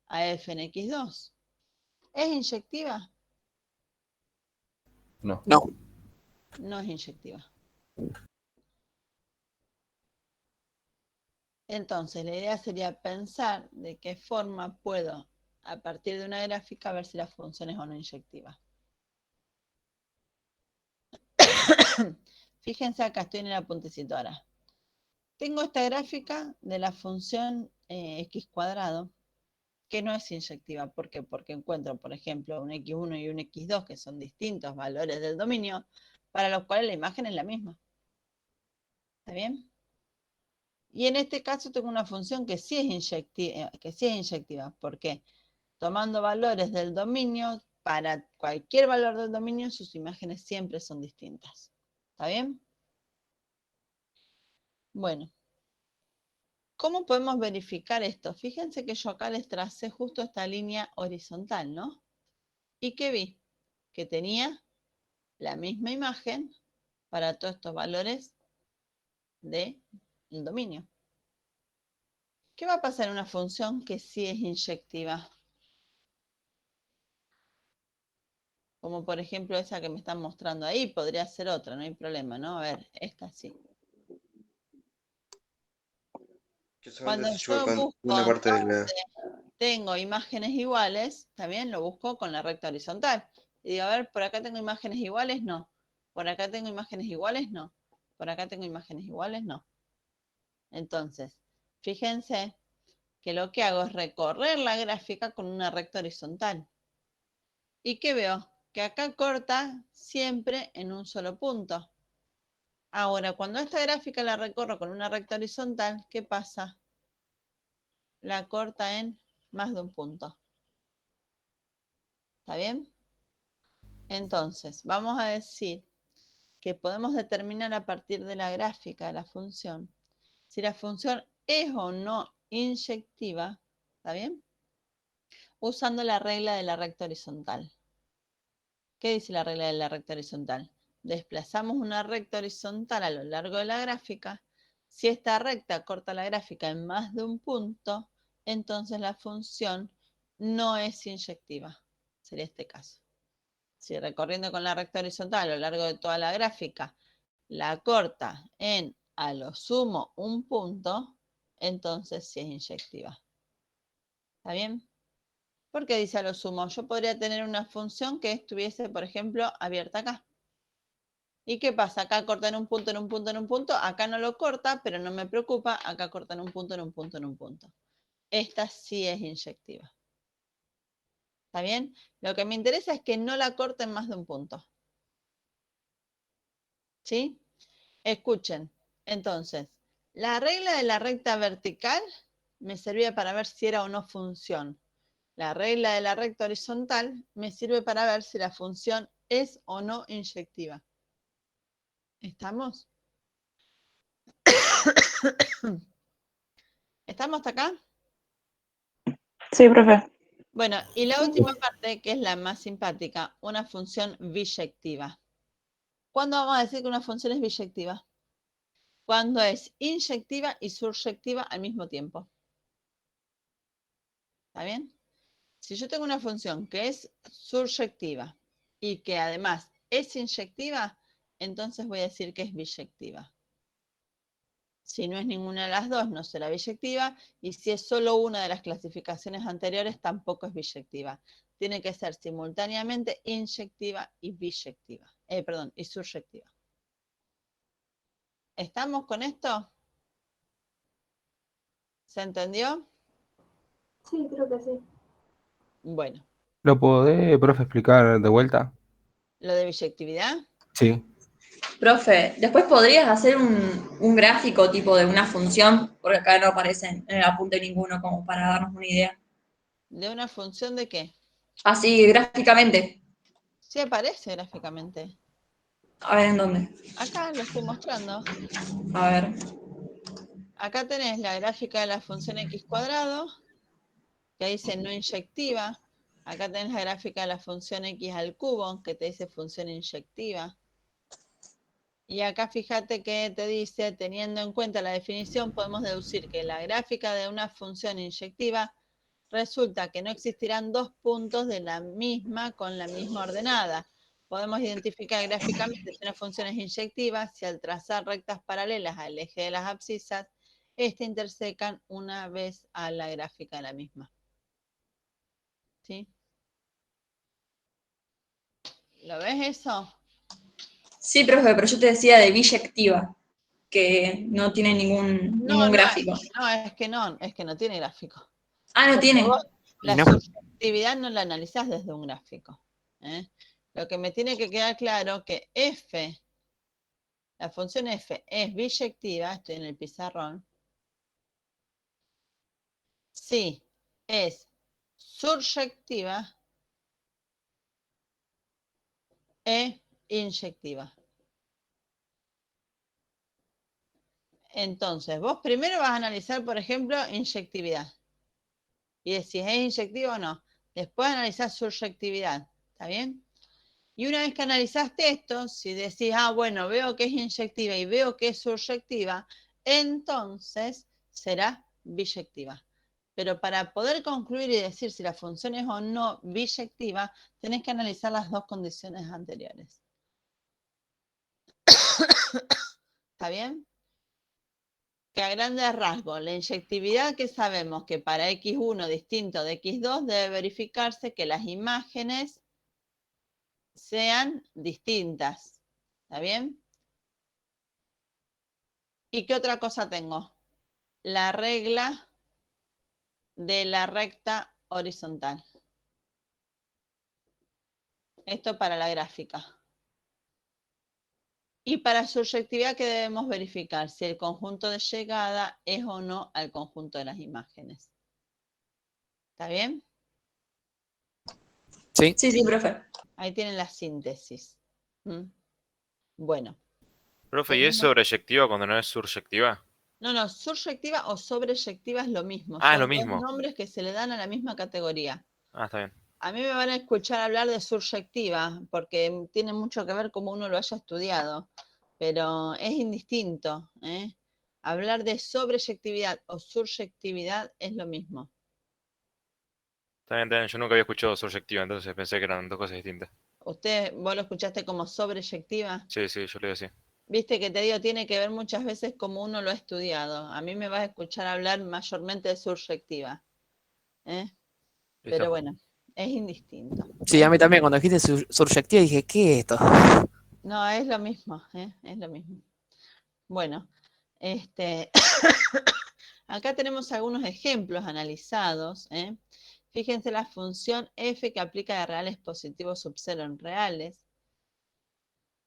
a f en x2. ¿Es inyectiva? No. No. No es inyectiva. Entonces, la idea sería pensar de qué forma puedo, a partir de una gráfica, ver si la función es o no inyectiva. Fíjense acá, estoy en el apuntecito ahora. Tengo esta gráfica de la función x cuadrado, que no es inyectiva. ¿Por qué? Porque encuentro, por ejemplo, un x1 y un x2, que son distintos valores del dominio, para los cuales la imagen es la misma. ¿Está bien? Y en este caso tengo una función que sí es inyectiva. ¿Por qué? Tomando valores del dominio, para cualquier valor del dominio, sus imágenes siempre son distintas. ¿Está bien? Bueno. ¿Cómo podemos verificar esto? Fíjense que yo acá les tracé justo esta línea horizontal, ¿no? ¿Y qué vi? que tenía la misma imagen para todos estos valores del dominio. ¿Qué va a pasar en una función que sí es inyectiva? Como por ejemplo esa que me están mostrando ahí, podría ser otra, no hay problema, ¿no? A ver, esta sí. Cuando yo busco donde tengo imágenes iguales, también lo busco con la recta horizontal. Y digo, a ver, por acá tengo imágenes iguales, no. Por acá tengo imágenes iguales, no. Por acá tengo imágenes iguales, no. Entonces, fíjense que lo que hago es recorrer la gráfica con una recta horizontal. ¿Y qué veo? Que acá corta siempre en un solo punto. Ahora, cuando esta gráfica la recorro con una recta horizontal, ¿qué pasa? La corta en más de un punto. ¿Está bien? Entonces, vamos a decir que podemos determinar a partir de la gráfica de la función si la función es o no inyectiva, ¿está bien? Usando la regla de la recta horizontal. ¿Qué dice la regla de la recta horizontal? Desplazamos una recta horizontal a lo largo de la gráfica. Si esta recta corta la gráfica en más de un punto, entonces la función no es inyectiva. Sería este caso. Si recorriendo con la recta horizontal a lo largo de toda la gráfica la corta en a lo sumo un punto, entonces sí es inyectiva. ¿Está bien? ¿Por qué dice a lo sumo? Yo podría tener una función que estuviese, por ejemplo, abierta acá. ¿Y qué pasa? Acá corta en un punto, en un punto, en un punto. Acá no lo corta, pero no me preocupa. Acá corta en un punto, en un punto, en un punto. Esta sí es inyectiva. ¿Está bien? Lo que me interesa es que no la corte en más de un punto. ¿Sí? Escuchen. Entonces, la regla de la recta vertical me servía para ver si era o no función. La regla de la recta horizontal me sirve para ver si la función es o no inyectiva. ¿Estamos? ¿Estamos hasta acá? Sí, profe. Bueno, y la última parte, que es la más simpática, una función biyectiva. ¿Cuándo vamos a decir que una función es biyectiva? Cuando es inyectiva y suryectiva al mismo tiempo. ¿Está bien? Si yo tengo una función que es suryectiva y que además es inyectiva, entonces voy a decir que es biyectiva. Si no es ninguna de las dos, no será biyectiva, y si es solo una de las clasificaciones anteriores, tampoco es biyectiva. Tiene que ser simultáneamente inyectiva y biyectiva. Y suryectiva. ¿Estamos con esto? ¿Se entendió? Sí, creo que sí. Bueno, ¿Lo podés, profe, explicar de vuelta? ¿lo de biyectividad? Sí. Profe, después podrías hacer un gráfico tipo de una función, porque acá no aparece en el apunte ninguno, como para darnos una idea. ¿De una función de qué? Así, gráficamente. Sí aparece gráficamente. A ver, ¿en dónde? Acá lo estoy mostrando. A ver. Acá tenés la gráfica de la función x cuadrado, que dice no inyectiva. Acá tenés la gráfica de la función x al cubo, que te dice función inyectiva. Y acá fíjate que te dice, teniendo en cuenta la definición, podemos deducir que la gráfica de una función inyectiva resulta que no existirán dos puntos de la misma con la misma ordenada. Podemos identificar gráficamente si una función es inyectiva si al trazar rectas paralelas al eje de las abscisas, éste intersecan una vez a la gráfica de la misma. ¿Sí? ¿Lo ves eso? Sí, profe, pero yo te decía de biyectiva, que no tiene ningún gráfico. No, es que no tiene gráfico. Ah, no Porque tiene. vos la No. subyectividad no la analizás desde un gráfico. Lo que me tiene que quedar claro que f, la función f es biyectiva, estoy en el pizarrón, si es suryectiva e inyectiva. Entonces, vos primero vas a analizar, por ejemplo, inyectividad. Y decís, ¿es inyectiva o no? Después analizás suryectividad. ¿Está bien? Y una vez que analizaste esto, si decís, bueno, veo que es inyectiva y veo que es surjectiva, entonces será biyectiva. Pero para poder concluir y decir si la función es o no biyectiva, tenés que analizar las dos condiciones anteriores. ¿Está bien? Que a grandes rasgos, la inyectividad que sabemos que para X1 distinto de X2 debe verificarse que las imágenes sean distintas. ¿Está bien? ¿Y qué otra cosa tengo? La regla de la recta horizontal. Esto para la gráfica. Y para surjectividad, ¿qué debemos verificar? Si el conjunto de llegada es o no al conjunto de las imágenes. ¿Está bien? Sí. Sí, sí, profe. Ahí tienen la síntesis. Bueno. Profe, ¿y es sobreyectiva cuando no es surjectiva? No, surjectiva o sobreyectiva es lo mismo. Ah, es lo Son dos mismo. nombres que se le dan a la misma categoría. Ah, está bien. A mí me van a escuchar hablar de surjectiva porque tiene mucho que ver cómo uno lo haya estudiado, pero es indistinto, ¿eh? Hablar de sobreyectividad o surjectividad es lo mismo. Está bien, está bien. Yo nunca había escuchado surjectiva, entonces pensé que eran dos cosas distintas. ¿Vos lo escuchaste como sobreyectiva? Sí, sí, yo le digo así. Viste que te digo, tiene que ver muchas veces cómo uno lo ha estudiado. A mí me vas a escuchar hablar mayormente de surjectiva, ¿eh? Pero bueno, es indistinto. Sí, a mí también, cuando dijiste surjectiva dije, ¿qué es esto? No, es lo mismo, ¿eh? Es lo mismo. Bueno, acá tenemos algunos ejemplos analizados, ¿eh? Fíjense la función f que aplica de reales positivos sub 0 en reales.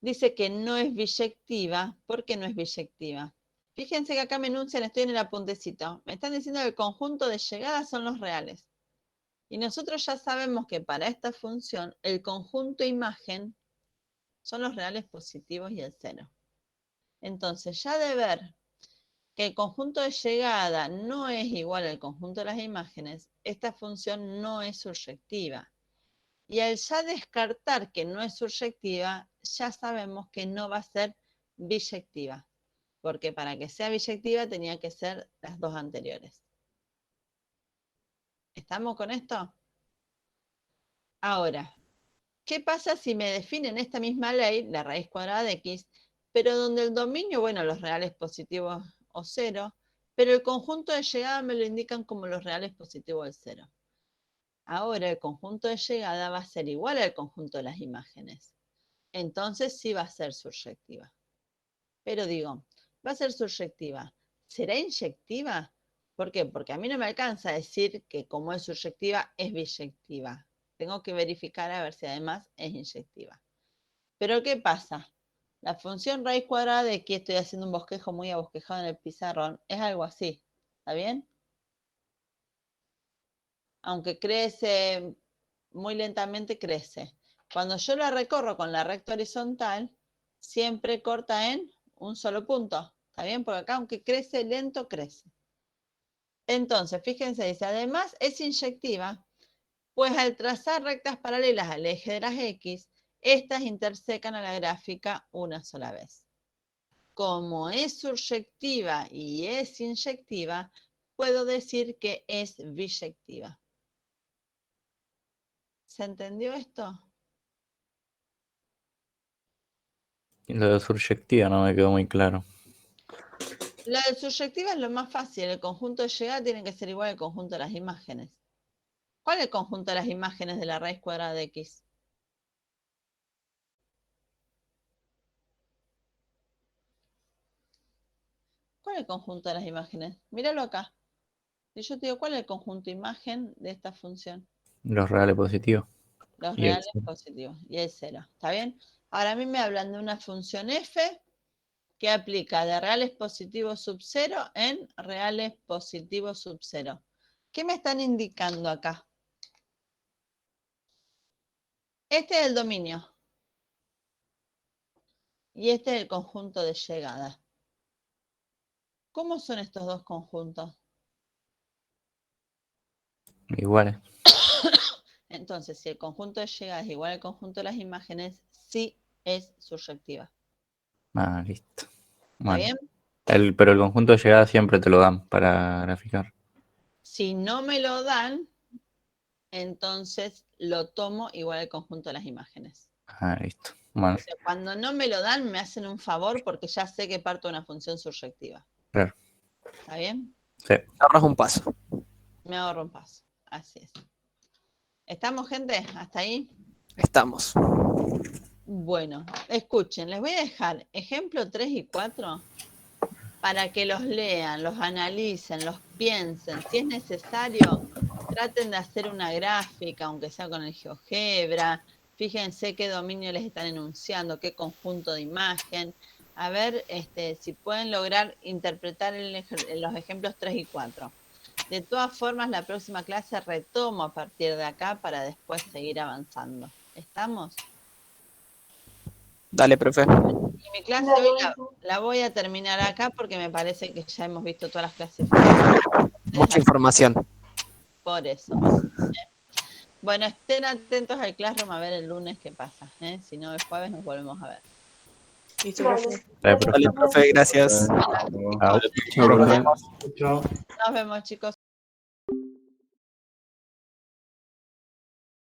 Dice que no es biyectiva. ¿Por qué no es biyectiva? Fíjense que acá me enuncian, estoy en el apuntecito. Me están diciendo que el conjunto de llegadas son los reales. Y nosotros ya sabemos que para esta función el conjunto imagen son los reales positivos y el 0. Entonces, ya de ver que el conjunto de llegada no es igual al conjunto de las imágenes, esta función no es surjectiva. Y al ya descartar que no es surjectiva, ya sabemos que no va a ser biyectiva, porque para que sea biyectiva tenía que ser las dos anteriores. ¿Estamos con esto? Ahora, ¿qué pasa si me definen esta misma ley, la raíz cuadrada de x, pero donde el dominio, bueno, los reales positivos o 0, pero el conjunto de llegada me lo indican como los reales positivos del 0? Ahora el conjunto de llegada va a ser igual al conjunto de las imágenes. Entonces sí va a ser surjectiva. Pero digo, va a ser surjectiva. ¿Será inyectiva? ¿Por qué? Porque a mí no me alcanza a decir que como es surjectiva, es biyectiva. Tengo que verificar a ver si además es inyectiva. Pero ¿qué pasa? La función raíz cuadrada de aquí, estoy haciendo un bosquejo muy abosquejado en el pizarrón, es algo así. ¿Está bien? Aunque crece, muy lentamente crece. Cuando yo la recorro con la recta horizontal, siempre corta en un solo punto. ¿Está bien? Porque acá, aunque crece lento, crece. Entonces, fíjense, dice, además es inyectiva, pues al trazar rectas paralelas al eje de las X, estas intersecan a la gráfica una sola vez. Como es surjectiva y es inyectiva, puedo decir que es biyectiva. ¿Se entendió esto? Lo de surjectiva no me quedó muy claro. La de surjectiva es lo más fácil. El conjunto de llegada tiene que ser igual al conjunto de las imágenes. ¿Cuál es el conjunto de las imágenes de la raíz cuadrada de x? ¿Cuál es el conjunto de las imágenes? Míralo acá. Si yo te digo, ¿cuál es el conjunto imagen de esta función? Los reales positivos. Los Y el reales positivos y el 0. ¿Está bien? Ahora a mí me hablan de una función f que aplica de reales positivos sub 0 en reales positivos sub 0. ¿Qué me están indicando acá? Este es el dominio. Y este es el conjunto de llegada. ¿Cómo son estos dos conjuntos? iguales. Entonces, si el conjunto de llegadas es igual al conjunto de las imágenes, sí es surjectiva. Ah, listo. ¿Está Bueno. bien? Pero el conjunto de llegadas siempre te lo dan para graficar. Si no me lo dan, entonces lo tomo igual al conjunto de las imágenes. Ah, listo. Bueno, O sea, cuando no me lo dan, me hacen un favor porque ya sé que parto de una función surjectiva. claro. ¿Está bien? Sí. Ahorras un paso. Me ahorro un paso. Así es. ¿Estamos, gente? ¿Hasta ahí? Estamos. Bueno, escuchen, les voy a dejar ejemplo 3 y 4 para que los lean, los analicen, los piensen. Si es necesario, traten de hacer una gráfica, aunque sea con el GeoGebra. Fíjense qué dominio les están enunciando, qué conjunto de imagen. A ver si pueden lograr interpretar los ejemplos 3 y 4. De todas formas, la próxima clase retomo a partir de acá para después seguir avanzando. ¿Estamos? Dale, profe. Y mi clase hoy la voy a terminar acá porque me parece que ya hemos visto todas las clasificaciones. Mucha información. Por eso. Bueno, estén atentos al Classroom a ver el lunes qué pasa. Si no, el jueves nos volvemos a ver. Listo, Vale. profe. Dale, profe, gracias. Chao. Nos vemos, chicos.